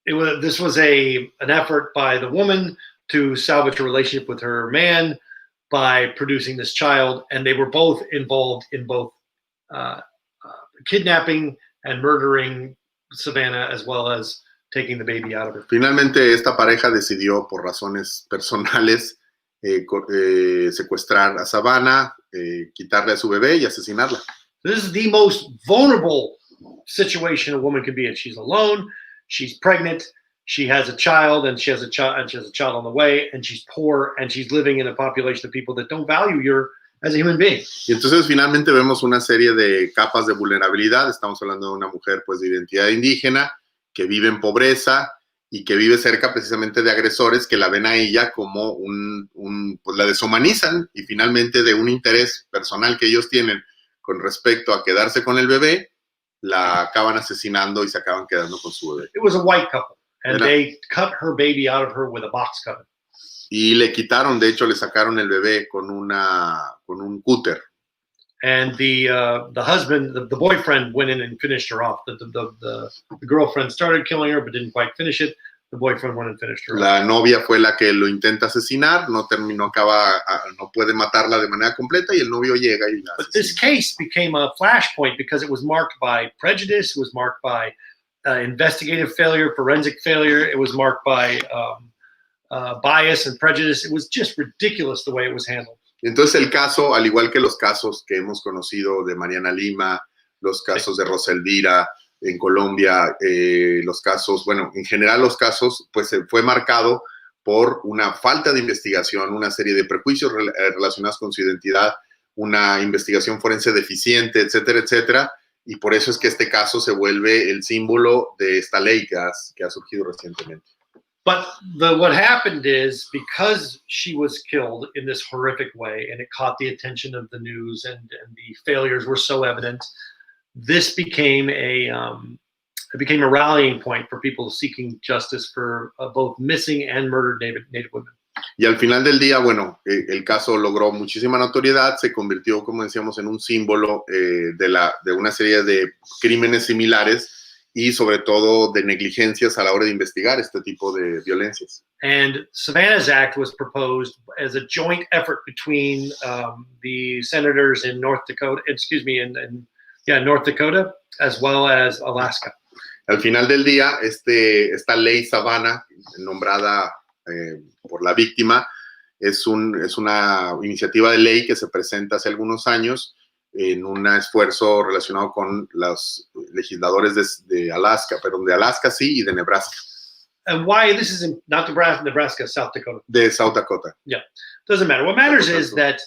this was an effort by the woman to salvage a relationship with her man by producing this child, and they were both involved in both kidnapping and murdering Savannah, as well as taking the baby out of her. Finalmente, esta pareja decidió, por razones personales, secuestrar a Savannah, quitarle a su bebé y asesinarla. This is the most vulnerable situation a woman can be in. She's alone, she's pregnant, she has a child, and she has a child on the way, and she's poor, and she's living in a population of people that don't value you as a human being. Y entonces finalmente vemos una serie de capas de vulnerabilidad. Estamos hablando de una mujer pues de identidad indígena que vive en pobreza y que vive cerca precisamente de agresores que la ven a ella como pues la deshumanizan, y finalmente de un interés personal que ellos tienen con respecto a quedarse con el bebé, la acaban asesinando y se acaban quedando con su bebé. It was a white couple, and they cut her baby out of her with a box cutter. Y le quitaron, de hecho, le sacaron el bebé con un cúter. And the husband, the boyfriend, went in and finished her off. The girlfriend started killing her, but didn't quite finish it. The boyfriend went and finished her La off. novia fue la que lo intenta asesinar, no puede matarla de manera completa, y el novio llega y la asesina. But this case became a flashpoint because it was marked by prejudice. It was marked by investigative failure, forensic failure. It was marked by bias and prejudice. It was just ridiculous the way it was handled. Entonces el caso, al igual que los casos que hemos conocido de Mariana Lima, los casos de Rosa Elvira en Colombia, los casos, bueno, en general los casos, pues fue marcado por una falta de investigación, una serie de prejuicios relacionados con su identidad, una investigación forense deficiente, etcétera, etcétera, y por eso es que este caso se vuelve el símbolo de esta ley que ha surgido recientemente. But what happened is, because she was killed in this horrific way, and it caught the attention of the news, and the failures were so evident, this became a rallying point for people seeking justice for both missing and murdered Native women. Y al final del día, bueno, el caso logró muchísima notoriedad, se convirtió, como decíamos, en un símbolo de una serie de crímenes similares, y sobre todo de negligencias a la hora de investigar este tipo de violencias. And SAVANNA S ACT was proposed as a joint effort between the senators in North Dakota, North Dakota, as well as Alaska. Al final del día, esta ley Savanna, nombrada por la víctima, es una iniciativa de ley que se presenta hace algunos años en un esfuerzo relacionado con los legisladores de Alaska, perdón, de Alaska sí, y de Nebraska. And why this is not Nebraska, South Dakota. De South Dakota. Yeah, doesn't matter. What matters is that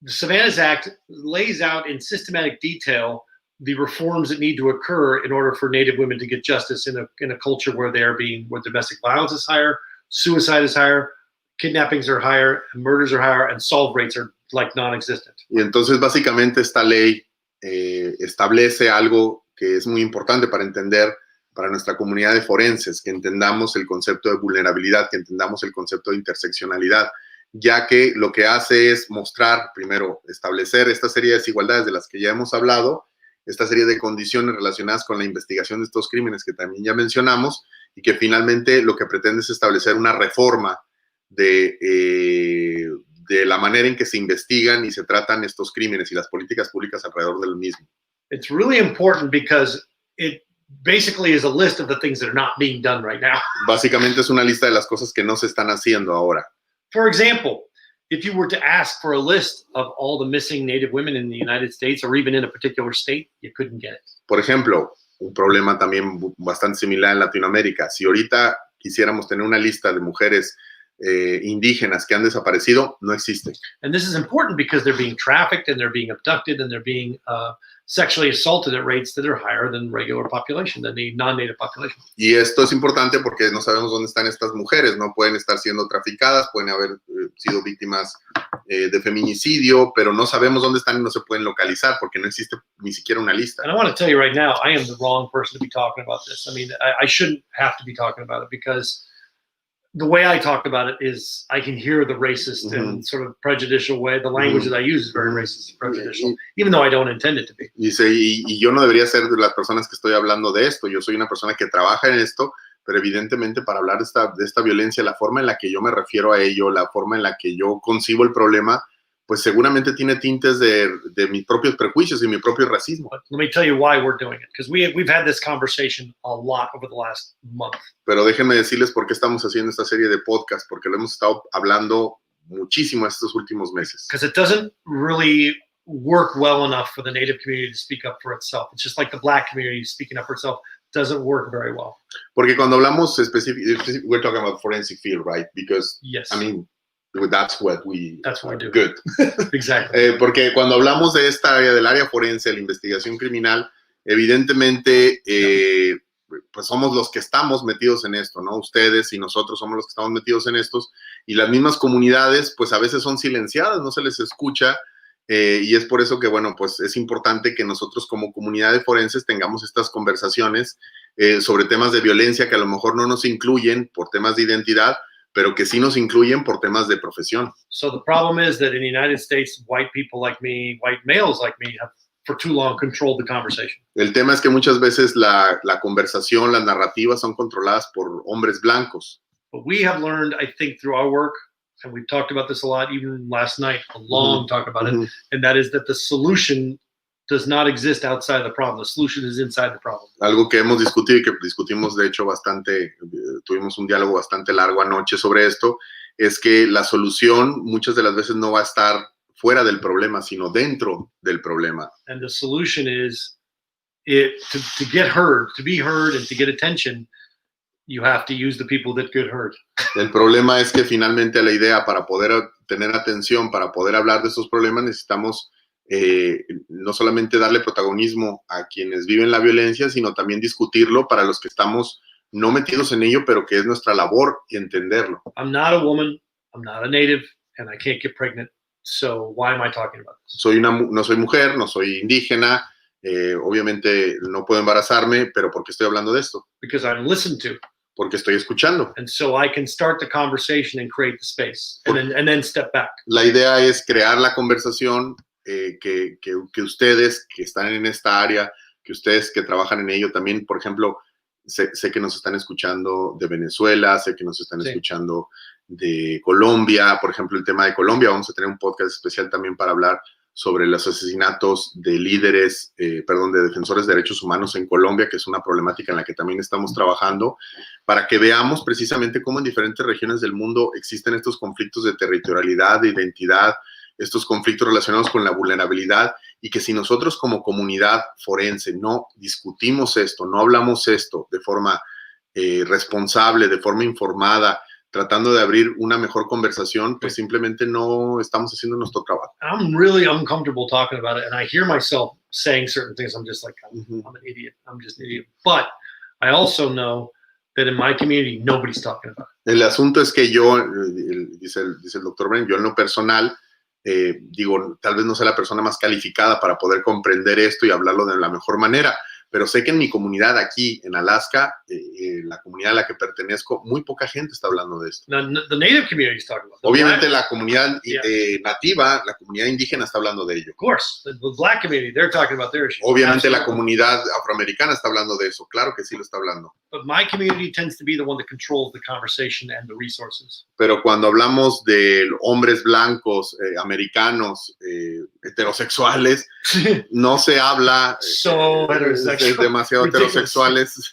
the SAVANNA S ACT lays out in systematic detail the reforms that need to occur in order for Native women to get justice in a culture where domestic violence is higher, suicide is higher, kidnappings are higher, murders are higher, and solve rates are like non-existent. Y entonces básicamente esta ley establece algo que es muy importante para entender para nuestra comunidad de forenses, que entendamos el concepto de vulnerabilidad, que entendamos el concepto de interseccionalidad, ya que lo que hace es mostrar, primero, establecer esta serie de desigualdades de las que ya hemos hablado, esta serie de condiciones relacionadas con la investigación de estos crímenes que también ya mencionamos, y que finalmente lo que pretende es establecer una reforma de la manera en que se investigan y se tratan estos crímenes y las políticas públicas alrededor del mismo. It's really important because it basically is a list of the things that are not being done right now. Básicamente es una lista de las cosas que no se están haciendo ahora. For example, if you were to ask for a list of all the missing Native women in the United States or even in a particular state, you couldn't get it. Por ejemplo, un problema también bastante similar en Latinoamérica. Si ahorita quisiéramos tener una lista de mujeres indígenas que han desaparecido, no existe. And this is important because they're being trafficked and they're being abducted and they're being sexually assaulted at rates that are higher than regular population, than the non-native population. Y esto es importante porque no sabemos dónde están estas mujeres, no pueden estar siendo traficadas, pueden haber sido víctimas de feminicidio, pero no sabemos dónde están y no se pueden localizar porque no existe ni siquiera una lista. And I want to tell you right now, I am the wrong person to be talking about this. I mean, I shouldn't have to be talking about it because the way I talk about it is I can hear the racist and sort of prejudicial way. The language that I use is very racist and prejudicial, even though I don't intend it to be. Dice, y yo no debería ser de las personas que estoy hablando de esto. Yo soy una persona que trabaja en esto, pero evidentemente para hablar de esta violencia, la forma en la que yo me refiero a ello, la forma en la que yo concibo el problema, pues seguramente tiene tintes de mis propios prejuicios y mi propio racismo. But let me tell you why we're doing it, because we've had this conversation a lot over the last month. Pero déjenme decirles por qué estamos haciendo esta serie de podcast, porque lo hemos estado hablando muchísimo estos últimos meses. Because it doesn't really work well enough for the Native community to speak up for itself. It's just like the Black community speaking up for itself doesn't work very well. Porque cuando hablamos específicamente, we're talking about forensic field, right? Because, yes. I mean, that's what we do. Good. Exactly. Porque cuando hablamos de esta área, del área forense, la investigación criminal, evidentemente, pues somos los que estamos metidos en esto, ¿no? Ustedes y nosotros somos los que estamos metidos en estos, y las mismas comunidades, pues a veces son silenciadas, no se les escucha, y es por eso que, bueno, pues es importante que nosotros como comunidades forenses tengamos estas conversaciones sobre temas de violencia que a lo mejor no nos incluyen por temas de identidad, pero que sí nos incluyen por temas de profesión. So the problem is that in the United States, white people like me, white males like me, have for too long controlled the conversation. El tema es que muchas veces la conversación, las narrativas son controladas por hombres blancos. But we have learned, I think, through our work, and we've talked about this a lot, even last night, a long talk about it, and that is that the solution does not exist outside the problem. The solution is inside the problem. Algo que hemos discutido y que discutimos, de hecho, bastante, tuvimos un diálogo bastante largo anoche sobre esto, es que la solución muchas de las veces no va a estar fuera del problema, sino dentro del problema. And the solution is to get heard, to be heard and to get attention, you have to use the people that get heard. El problema es que finalmente la idea para poder tener atención, para poder hablar de estos problemas, necesitamos no solamente darle protagonismo a quienes viven la violencia, sino también discutirlo para los que estamos no metidos en ello, pero que es nuestra labor entenderlo. I'm not a woman, I'm not a native, and I can't get pregnant, so why am I talking about this? No soy mujer, no soy indígena, obviamente no puedo embarazarme, pero ¿por qué estoy hablando de esto? Because I'm listened to. Porque estoy escuchando. And so I can start the conversation and create the space, and then step back. La idea es crear la conversación, que ustedes que están en esta área, que ustedes que trabajan en ello también, por ejemplo, sé que nos están escuchando de Venezuela, sé que nos están escuchando de Colombia, por ejemplo, el tema de Colombia, vamos a tener un podcast especial también para hablar sobre los asesinatos de líderes, de defensores de derechos humanos en Colombia, que es una problemática en la que también estamos trabajando, para que veamos precisamente cómo en diferentes regiones del mundo existen estos conflictos de territorialidad, de identidad, estos conflictos relacionados con la vulnerabilidad, y que si nosotros como comunidad forense no discutimos esto, no hablamos esto de forma responsable, de forma informada, tratando de abrir una mejor conversación, pues simplemente no estamos haciendo nuestro trabajo. I'm really uncomfortable talking about it, and I hear myself saying certain things. I'm just like, I'm an idiot. I'm just an idiot. But I also know that in my community, nobody's talking about it. El asunto es que yo, dice el doctor Brent, yo en lo personal, digo, tal vez no sea la persona más calificada para poder comprender esto y hablarlo de la mejor manera, pero sé que en mi comunidad aquí, en Alaska, la comunidad a la que pertenezco, muy poca gente está hablando de esto. The native community is talking about it. Obviamente la comunidad nativa, la comunidad indígena está hablando de ello. Of course, the black community, they're talking about their issues. Obviamente la comunidad afroamericana está hablando de eso, claro que sí lo está hablando. But my community tends to be the one that controls the conversation and the resources. Pero cuando hablamos de hombres blancos, americanos, heterosexuales, no se habla demasiado heterosexuales.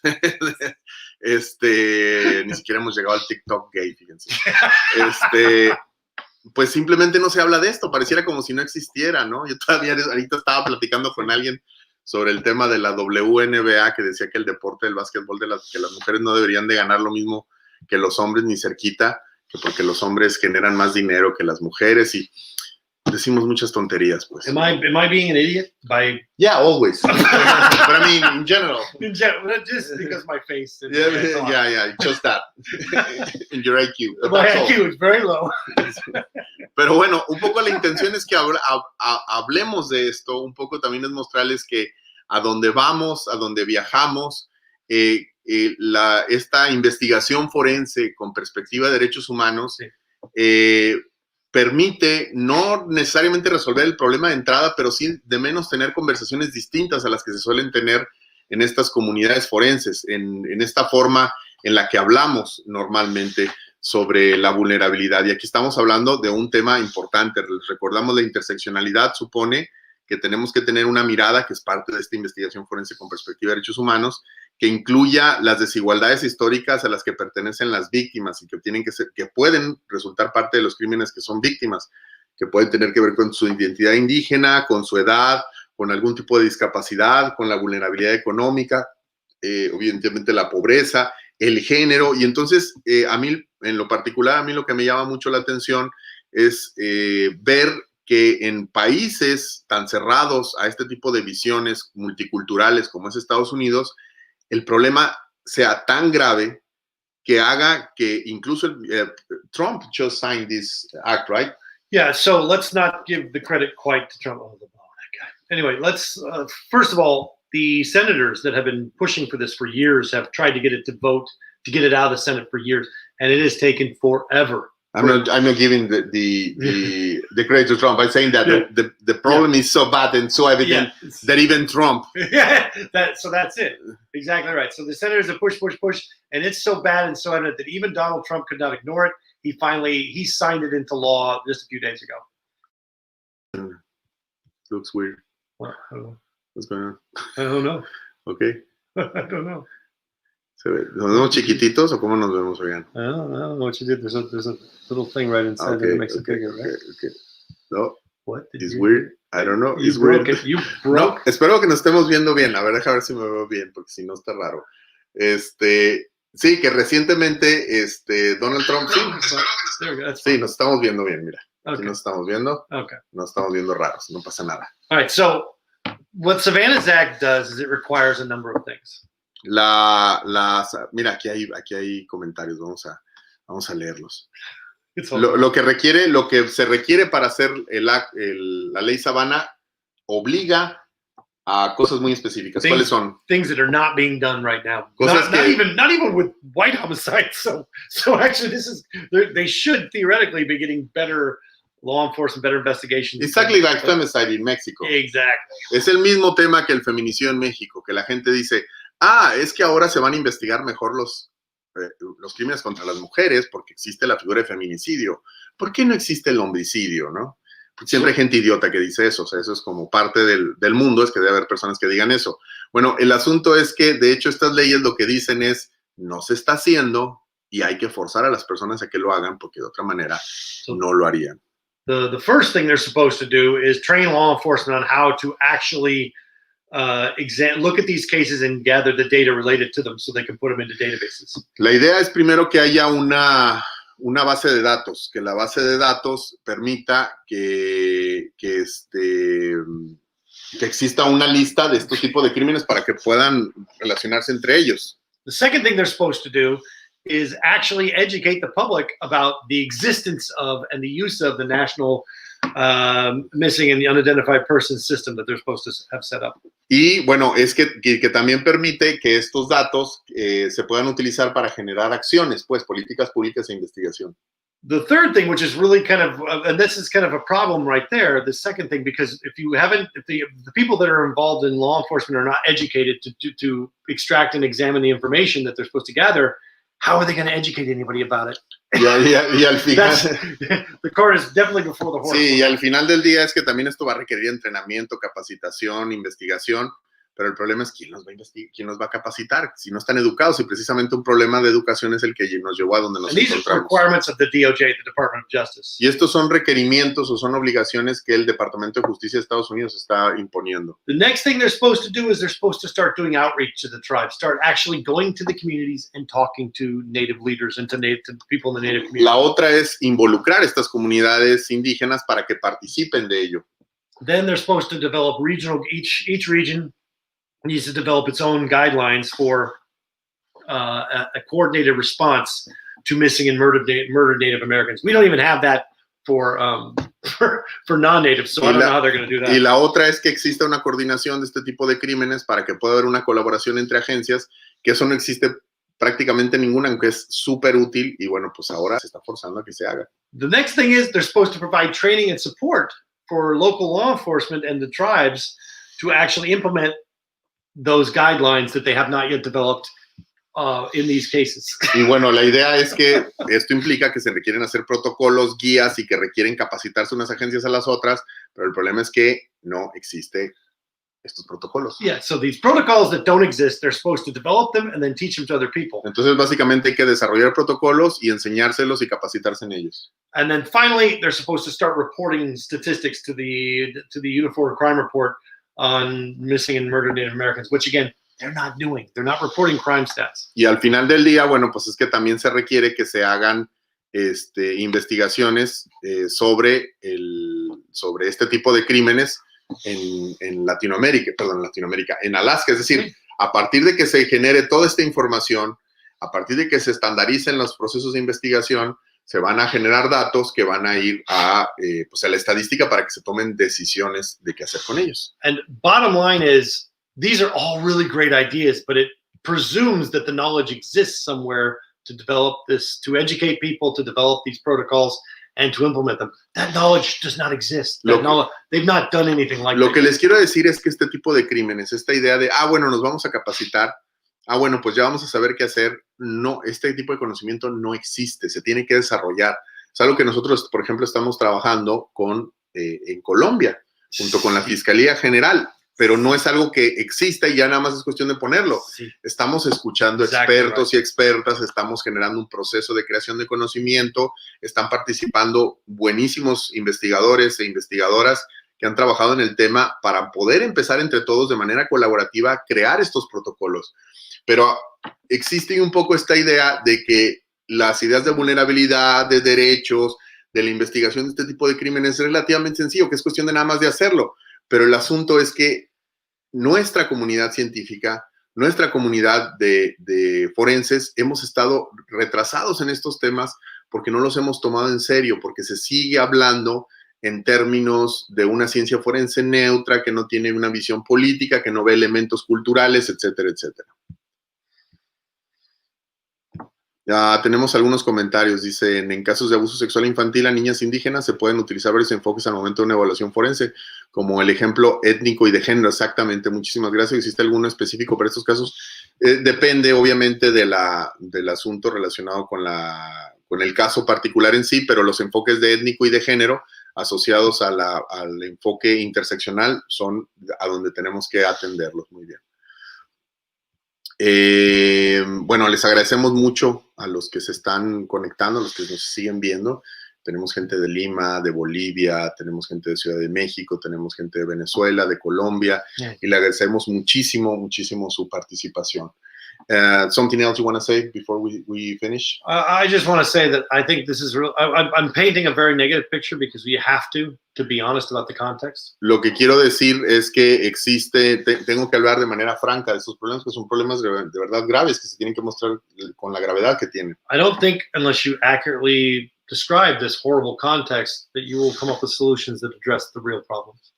Ni siquiera hemos llegado al TikTok gay, fíjense. Pues simplemente no se habla de esto, pareciera como si no existiera, ¿no? Yo todavía ahorita estaba platicando con alguien sobre el tema de la WNBA, que decía que el deporte del básquetbol, que las mujeres no deberían de ganar lo mismo que los hombres ni cerquita, que porque los hombres generan más dinero que las mujeres, y decimos muchas tonterías, pues. Am I being an idiot? Yeah, always. But I mean, in general. Just because my face. Yeah, just that. And your IQ. My IQ is very low. Pero bueno, un poco la intención es que hablemos de esto, un poco también es mostrarles que a donde vamos, a donde viajamos, esta investigación forense con perspectiva de derechos humanos permite no necesariamente resolver el problema de entrada, pero sí de menos tener conversaciones distintas a las que se suelen tener en estas comunidades forenses, en esta forma en la que hablamos normalmente sobre la vulnerabilidad. Y aquí estamos hablando de un tema importante. Recordamos, la interseccionalidad supone que tenemos que tener una mirada, que es parte de esta investigación forense con perspectiva de derechos humanos, que incluya las desigualdades históricas a las que pertenecen las víctimas y que pueden resultar parte de los crímenes que son víctimas, que pueden tener que ver con su identidad indígena, con su edad, con algún tipo de discapacidad, con la vulnerabilidad económica, evidentemente la pobreza, el género. Y entonces, a mí, en lo particular, a mí lo que me llama mucho la atención es ver que en países tan cerrados a este tipo de visiones multiculturales como es Estados Unidos, el problema sea tan grave que haga que incluso Trump just signed this act, right? Yeah, so let's not give the credit quite to Trump. Oh, that guy. Anyway, let's, first of all, the senators that have been pushing for this for years have tried to get it to vote, to get it out of the Senate for years, and it has taken forever. I'm not giving the credit to Trump. I'm saying that the problem is so bad and so evident that even Trump. So that's it. Exactly right. So the senators have pushed, and it's so bad and so evident that even Donald Trump could not ignore it. He signed it into law just a few days ago. Looks weird. Well, I don't know. What's going on? I don't know. Okay. I don't know. ¿Nos vemos chiquititos o cómo nos vemos, Oigan? I don't know what you did. There's a little thing right inside that makes it bigger, right? Okay. No. What? It's weird. I don't know. It's weird. You broke. No, espero que nos estemos viendo bien. A ver, déjame ver si me veo bien, porque si no está raro. Sí, que recientemente Donald Trump, sí, nos estamos viendo bien, mira. Aquí nos estamos viendo. Okay. Nos estamos viendo raros, no pasa nada. All right, so what SAVANNA S ACT does is it requires a number of things. Mira, aquí hay comentarios, vamos a leerlos. Lo que se requiere para hacer la ley Savanna obliga a cosas muy específicas. ¿Cuáles son? Things that are not being done right now. Not even with white homicides. So actually, they should theoretically be getting better law enforcement, better investigations. Exactly like femicide in Mexico. Exactly. Es el mismo tema que el feminicidio en México, que la gente dice, es que ahora se van a investigar mejor los crímenes contra las mujeres porque existe la figura de feminicidio. ¿Por qué no existe el homicidio, no? Porque siempre hay gente idiota que dice eso. O sea, eso es como parte del mundo, es que debe haber personas que digan eso. Bueno, el asunto es que, de hecho, estas leyes lo que dicen es, no se está haciendo y hay que forzar a las personas a que lo hagan porque de otra manera no lo harían. The first thing they're supposed to do is train law enforcement on how to actually look at these cases and gather the data related to them so they can put them into databases. La idea es primero que haya una base de datos, que la base de datos permita que exista una lista de estos tipos de crímenes para que puedan relacionarse entre ellos. The second thing they're supposed to do is actually educate the public about the existence of and the use of the national missing and the unidentified persons system that they're supposed to have set up. Y bueno, es que también permite que estos datos se puedan utilizar para generar acciones, pues, políticas públicas e investigación. The third thing, which is really kind of, and this is kind of a problem right there, the second thing, because if the people that are involved in law enforcement are not educated to extract and examine the information that they're supposed to gather, how are they going to educate anybody about it? Y al final, the cart is definitely before the horse. Sí, y al final del día es que también esto va a requerir entrenamiento, capacitación, investigación, pero el problema es quién nos va a capacitar si no están educados, y precisamente un problema de educación es el que nos llevó a donde nos encontramos. These are requirements of the DOJ, the Department of Justice. Y estos son requerimientos o son obligaciones que el Departamento de Justicia de Estados Unidos está imponiendo. The next thing they're supposed to do is they're supposed to start doing outreach to the tribes, start actually going to the communities and talking to native leaders and to people in the native community. La otra es involucrar estas comunidades indígenas para que participen de ello. Then they're supposed to develop each region needs to develop its own guidelines for a coordinated response to missing and murdered Native Americans. We don't even have that for non-natives, so I don't know how they're going to do that. Y la otra es que exista una coordinación de este tipo de crímenes para que pueda haber una colaboración entre agencias que eso no existe prácticamente ninguna, aunque es súper útil, y bueno, pues ahora se está forzando a que se haga. The next thing is they're supposed to provide training and support for local law enforcement and the tribes to actually implement those guidelines that they have not yet developed in these cases. Y bueno, la idea es que esto implica que se requieren hacer protocolos, guías y que requieren capacitarse unas agencias a las otras, pero el problema es que no existe estos protocolos. Yeah, so these protocols that don't exist, they're supposed to develop them and then teach them to other people. Entonces, básicamente hay que desarrollar protocolos y enseñárselos y capacitarse en ellos. And then finally, they're supposed to start reporting statistics to the Uniform Crime Report on missing and murdered Native Americans, which again, they're not doing. They're not reporting crime stats. Y al final del día, bueno, pues es que también se requiere que se hagan investigaciones sobre este tipo de crímenes en Latinoamérica, en Alaska. Es decir, a partir de que se genere toda esta información, a partir de que se estandaricen los procesos de investigación, se van a generar datos que van a ir a la estadística para que se tomen decisiones de qué hacer con ellos. And bottom line is, these are all really great ideas, but it presumes that the knowledge exists somewhere to develop this, to educate people, to develop these protocols, and to implement them. That knowledge does not exist. They've not done anything like that. Lo que les quiero decir es que este tipo de crímenes, esta idea de, bueno, nos vamos a capacitar, bueno, pues ya vamos a saber qué hacer. No, este tipo de conocimiento no existe, se tiene que desarrollar. Es algo que nosotros, por ejemplo, estamos trabajando en Colombia, junto con la Fiscalía General, pero no es algo que exista y ya nada más es cuestión de ponerlo. Sí. Estamos escuchando expertos y expertas, estamos generando un proceso de creación de conocimiento, están participando buenísimos investigadores e investigadoras que han trabajado en el tema para poder empezar entre todos de manera colaborativa a crear estos protocolos. Pero existe un poco esta idea de que las ideas de vulnerabilidad, de derechos, de la investigación de este tipo de crímenes es relativamente sencillo, que es cuestión de nada más de hacerlo. Pero el asunto es que nuestra comunidad científica, nuestra comunidad de forenses, hemos estado retrasados en estos temas porque no los hemos tomado en serio, porque se sigue hablando en términos de una ciencia forense neutra, que no tiene una visión política, que no ve elementos culturales, etcétera, etcétera. Ya tenemos algunos comentarios. Dicen, en casos de abuso sexual infantil a niñas indígenas se pueden utilizar varios enfoques al momento de una evaluación forense, como el ejemplo étnico y de género. Exactamente, muchísimas gracias. ¿Existe alguno específico para estos casos? Depende, obviamente, del asunto relacionado con el caso particular en sí, pero los enfoques de étnico y de género asociados al enfoque interseccional son a donde tenemos que atenderlos. Muy bien. Bueno, les agradecemos mucho a los que se están conectando, a los que nos siguen viendo. Tenemos gente de Lima, de Bolivia, tenemos gente de Ciudad de México, tenemos gente de Venezuela, de Colombia, y le agradecemos muchísimo, muchísimo su participación. Something else you want to say before we finish? I just want to say that I think this is real. I'm painting a very negative picture because we have to be honest about the context. Lo que quiero decir es que tengo que hablar de manera franca de estos problemas, que son problemas de verdad graves, que se tienen que mostrar con la gravedad que tienen. I don't think unless you accurately describe this horrible context that you will come up with solutions that address the real problems.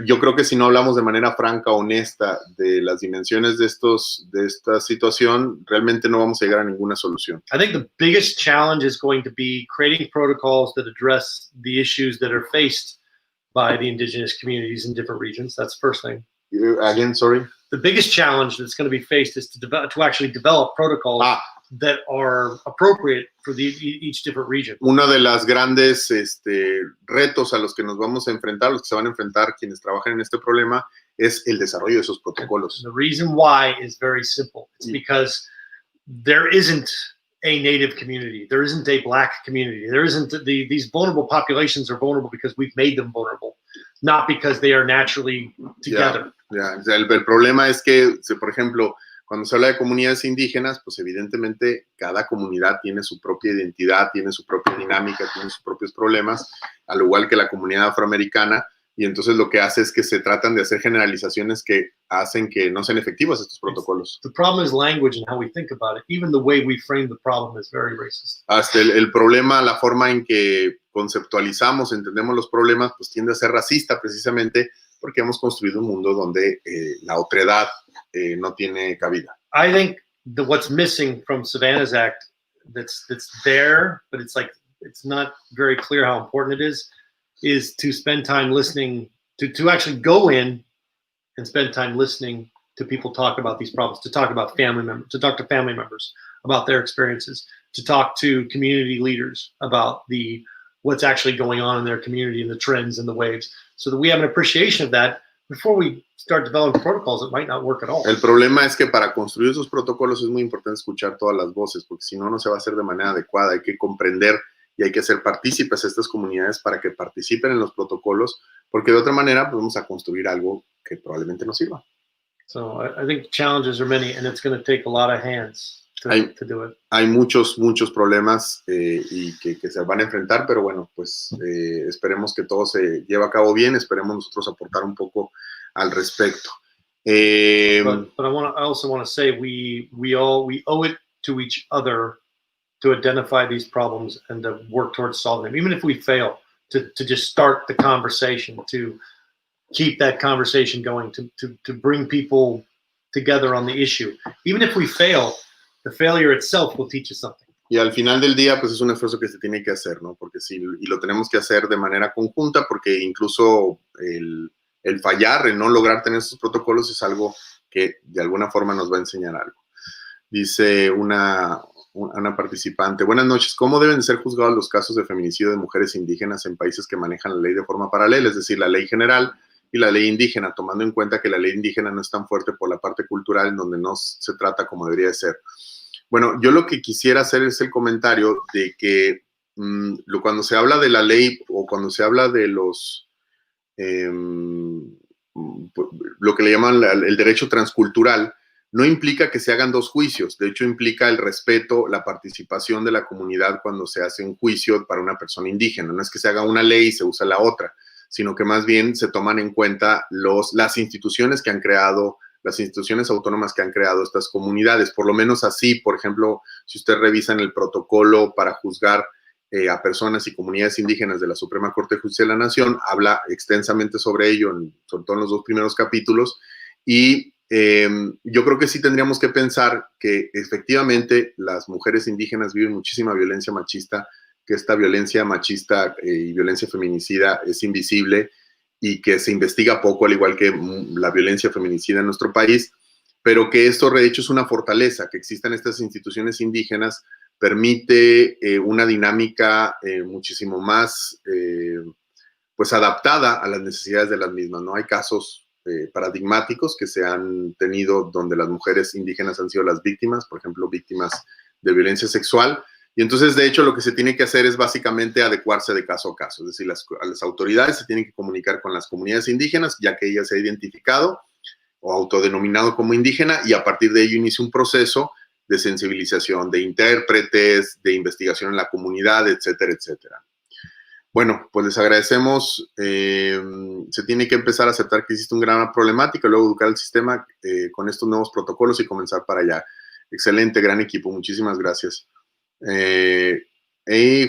Yo creo que si no hablamos de manera franca, honesta, de las dimensiones de esta situación, realmente no vamos a llegar a ninguna solución. I think the biggest challenge is going to be creating protocols that address the issues that are faced by the indigenous communities in different regions. That's the first thing. Again, sorry? The biggest challenge that's going to be faced is to actually develop protocols that are appropriate for each different region. Uno de los grandes retos a los que nos vamos a enfrentar, los que se van a enfrentar quienes trabajan en este problema, es el desarrollo de esos protocolos. The reason why is very simple. It's because there isn't a Native community. There isn't a Black community. There isn't these vulnerable populations are vulnerable because we've made them vulnerable, not because they are naturally together. El problema es que, por ejemplo, cuando se habla de comunidades indígenas, pues evidentemente cada comunidad tiene su propia identidad, tiene su propia dinámica, tiene sus propios problemas, al igual que la comunidad afroamericana, y entonces lo que hace es que se tratan de hacer generalizaciones que hacen que no sean efectivos estos protocolos. The problem is language and how we think about it. Even the way we frame the problem is very racist. Hasta el problema, la forma en que conceptualizamos, entendemos los problemas, pues tiende a ser racista precisamente porque hemos construido un mundo donde la otredad no tiene cabida. I think what's missing from SAVANNA S ACT that's there, but it's like it's not very clear how important it is to spend time listening, to actually go in and spend time listening to people talk about these problems, to talk about family members, to talk to family members about their experiences, to talk to community leaders about what's actually going on in their community and the trends and the waves, so that we have an appreciation of that before we start developing protocols that might not work at all. El problema es que para construir esos protocolos es muy importante escuchar todas las voces, porque si no, no se va a hacer de manera adecuada. Hay que comprender y hay que hacer partícipes a estas comunidades para que participen en los protocolos, porque de otra manera pues, vamos a construir algo que probablemente no sirva. So I think challenges are many, and it's going to take a lot of hands to do it. Hay muchos problemas y que se van a enfrentar, pero bueno, pues esperemos que todo se lleve a cabo bien, esperemos nosotros aportar un poco al respecto. But I also want to say we owe it to each other to identify these problems and to work towards solving them, even if we fail, to just start the conversation, to keep that conversation going, to bring people together on the issue. Even if we fail, the failure itself will teach us something. Y al final del día, pues es un esfuerzo que se tiene que hacer, ¿no? Porque y lo tenemos que hacer de manera conjunta, porque incluso el fallar, el no lograr tener esos protocolos es algo que de alguna forma nos va a enseñar algo. Dice una participante, buenas noches, ¿cómo deben ser juzgados los casos de feminicidio de mujeres indígenas en países que manejan la ley de forma paralela, es decir, la ley general y la ley indígena, tomando en cuenta que la ley indígena no es tan fuerte por la parte cultural, en donde no se trata como debería de ser? Bueno, yo lo que quisiera hacer es el comentario de que cuando se habla de la ley o cuando se habla de los, lo que le llaman el derecho transcultural, no implica que se hagan dos juicios, de hecho implica el respeto, la participación de la comunidad cuando se hace un juicio para una persona indígena. No es que se haga una ley y se usa la otra, sino que más bien se toman en cuenta las instituciones que han creado, las instituciones autónomas que han creado estas comunidades. Por lo menos así, por ejemplo, si usted revisa en el protocolo para juzgar a personas y comunidades indígenas de la Suprema Corte de Justicia de la Nación, habla extensamente sobre ello, sobre todo en los 2 primeros capítulos, y yo creo que sí tendríamos que pensar que efectivamente las mujeres indígenas viven muchísima violencia machista, que esta violencia machista y violencia feminicida es invisible y que se investiga poco, al igual que la violencia feminicida en nuestro país, pero que esto de hecho es una fortaleza, que existan estas instituciones indígenas, permite una dinámica muchísimo más pues adaptada a las necesidades de las mismas, ¿no? Hay casos paradigmáticos que se han tenido donde las mujeres indígenas han sido las víctimas, por ejemplo, víctimas de violencia sexual, y entonces, de hecho, lo que se tiene que hacer es básicamente adecuarse de caso a caso, es decir, las autoridades se tienen que comunicar con las comunidades indígenas, ya que ella se ha identificado o autodenominado como indígena, y a partir de ello inicia un proceso de sensibilización, de intérpretes, de investigación en la comunidad, etcétera, etcétera. Bueno, pues les agradecemos. Se tiene que empezar a aceptar que existe una gran problemática, luego educar al sistema con estos nuevos protocolos y comenzar para allá. Excelente, gran equipo, muchísimas gracias.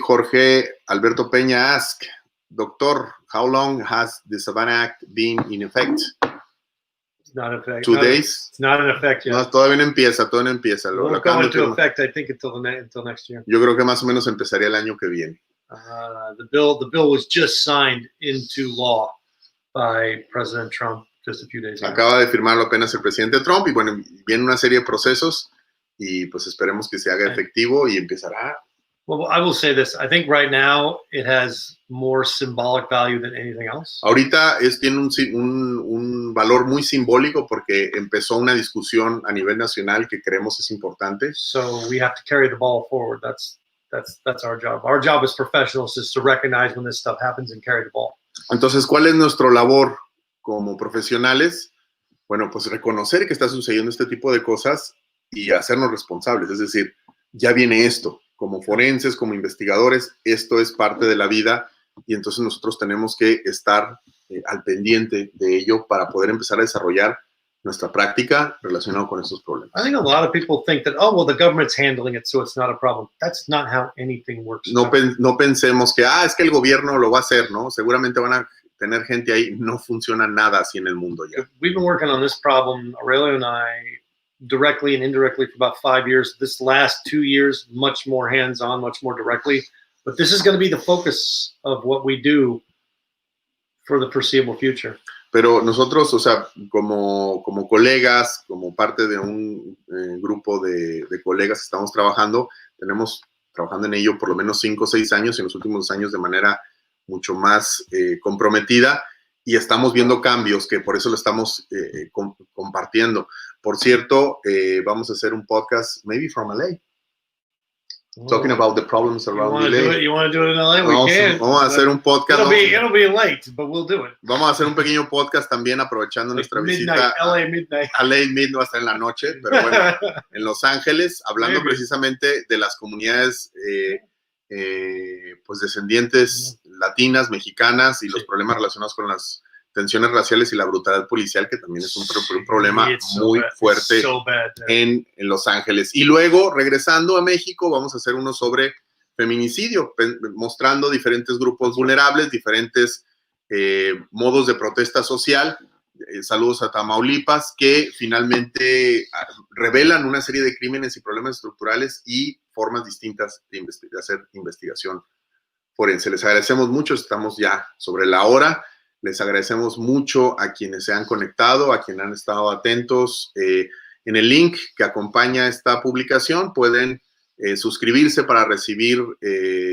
Jorge Alberto Peña ask, Doctor, how long has the SAVANNA Act been in effect? It's not in effect. 2 days? It's not in effect yet. No, todavía no empieza, todavía no empieza. It won't go into effect, I think, until next year. Yo creo que más o menos empezaría el año que viene. The bill was just signed into law by President Trump just a few days ago. Acaba de firmarlo apenas el presidente Trump y bueno, viene una serie de procesos y pues esperemos que se haga efectivo y empezará. Well, I will say this. I think right now it has more symbolic value than anything else. Ahorita tiene un valor muy simbólico porque empezó una discusión a nivel nacional que creemos es importante. So we have to carry the ball forward. That's our job. Our job as professionals is to recognize when this stuff happens and carry the ball. Entonces, ¿cuál es nuestra labor como profesionales? Bueno, pues reconocer que está sucediendo este tipo de cosas y hacernos responsables. Es decir, ya viene esto. Como forenses, como investigadores, esto es parte de la vida y entonces nosotros tenemos que estar al pendiente de ello para poder empezar a desarrollar nuestra práctica relacionada con estos problemas. I think a lot of people think that, oh, well, the government's handling it, so it's not a problem. That's not how anything works. No pensemos que, es que el gobierno lo va a hacer, ¿no? Seguramente van a tener gente ahí. No funciona nada así en el mundo ya. We've been working on this problem, Aurelio and I, directly and indirectly for about 5 years. This last 2 years, much more hands-on, much more directly. But this is going to be the focus of what we do for the foreseeable future. Pero nosotros, o sea, como colegas, como parte de un grupo de colegas que estamos trabajando, tenemos trabajando en ello por lo menos 5 o 6 años, en los últimos años de manera mucho más comprometida, y estamos viendo cambios que por eso lo estamos compartiendo. Por cierto, vamos a hacer un podcast, maybe from LA, talking about the problems around LA. You want to do it in LA? We can. Vamos a hacer un podcast. It'll be late, but we'll do it. Vamos a hacer un pequeño podcast también aprovechando nuestra visita LA Midnight. a LA Midnight, va a estar en la noche, pero bueno, en Los Ángeles, hablando precisamente de las comunidades pues descendientes latinas, mexicanas y los problemas relacionados con las tensiones raciales y la brutalidad policial, que también es un problema muy fuerte en Los Ángeles. Y luego, regresando a México, vamos a hacer uno sobre feminicidio, mostrando diferentes grupos vulnerables, diferentes modos de protesta social. Saludos a Tamaulipas, que finalmente revelan una serie de crímenes y problemas estructurales y formas distintas de hacer investigación forense. Les agradecemos mucho, estamos ya sobre la hora. Les agradecemos mucho a quienes se han conectado, a quienes han estado atentos. En el link que acompaña esta publicación pueden suscribirse para recibir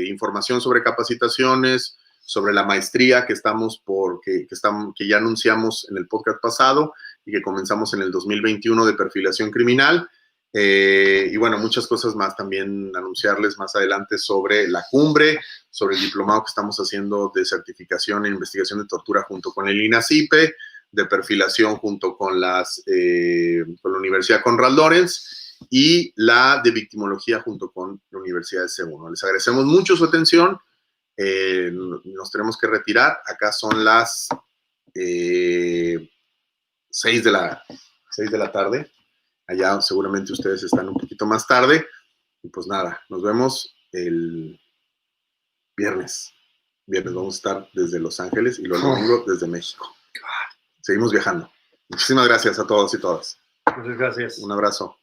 información sobre capacitaciones, sobre la maestría que que ya anunciamos en el podcast pasado y que comenzamos en el 2021 de perfilación criminal. Y bueno, muchas cosas más también anunciarles más adelante sobre la cumbre, sobre el diplomado que estamos haciendo de certificación en investigación de tortura junto con el INACIPE, de perfilación junto con la Universidad Conrad Lorenz y la de victimología junto con la Universidad de SAVANNA. Les agradecemos mucho su atención. Nos tenemos que retirar. Acá son las 6 de la tarde. Allá seguramente ustedes están un poquito más tarde. Y pues nada, nos vemos el viernes. Viernes vamos a estar desde Los Ángeles y luego domingo desde México. Seguimos viajando. Muchísimas gracias a todos y todas. Muchas gracias. Un abrazo.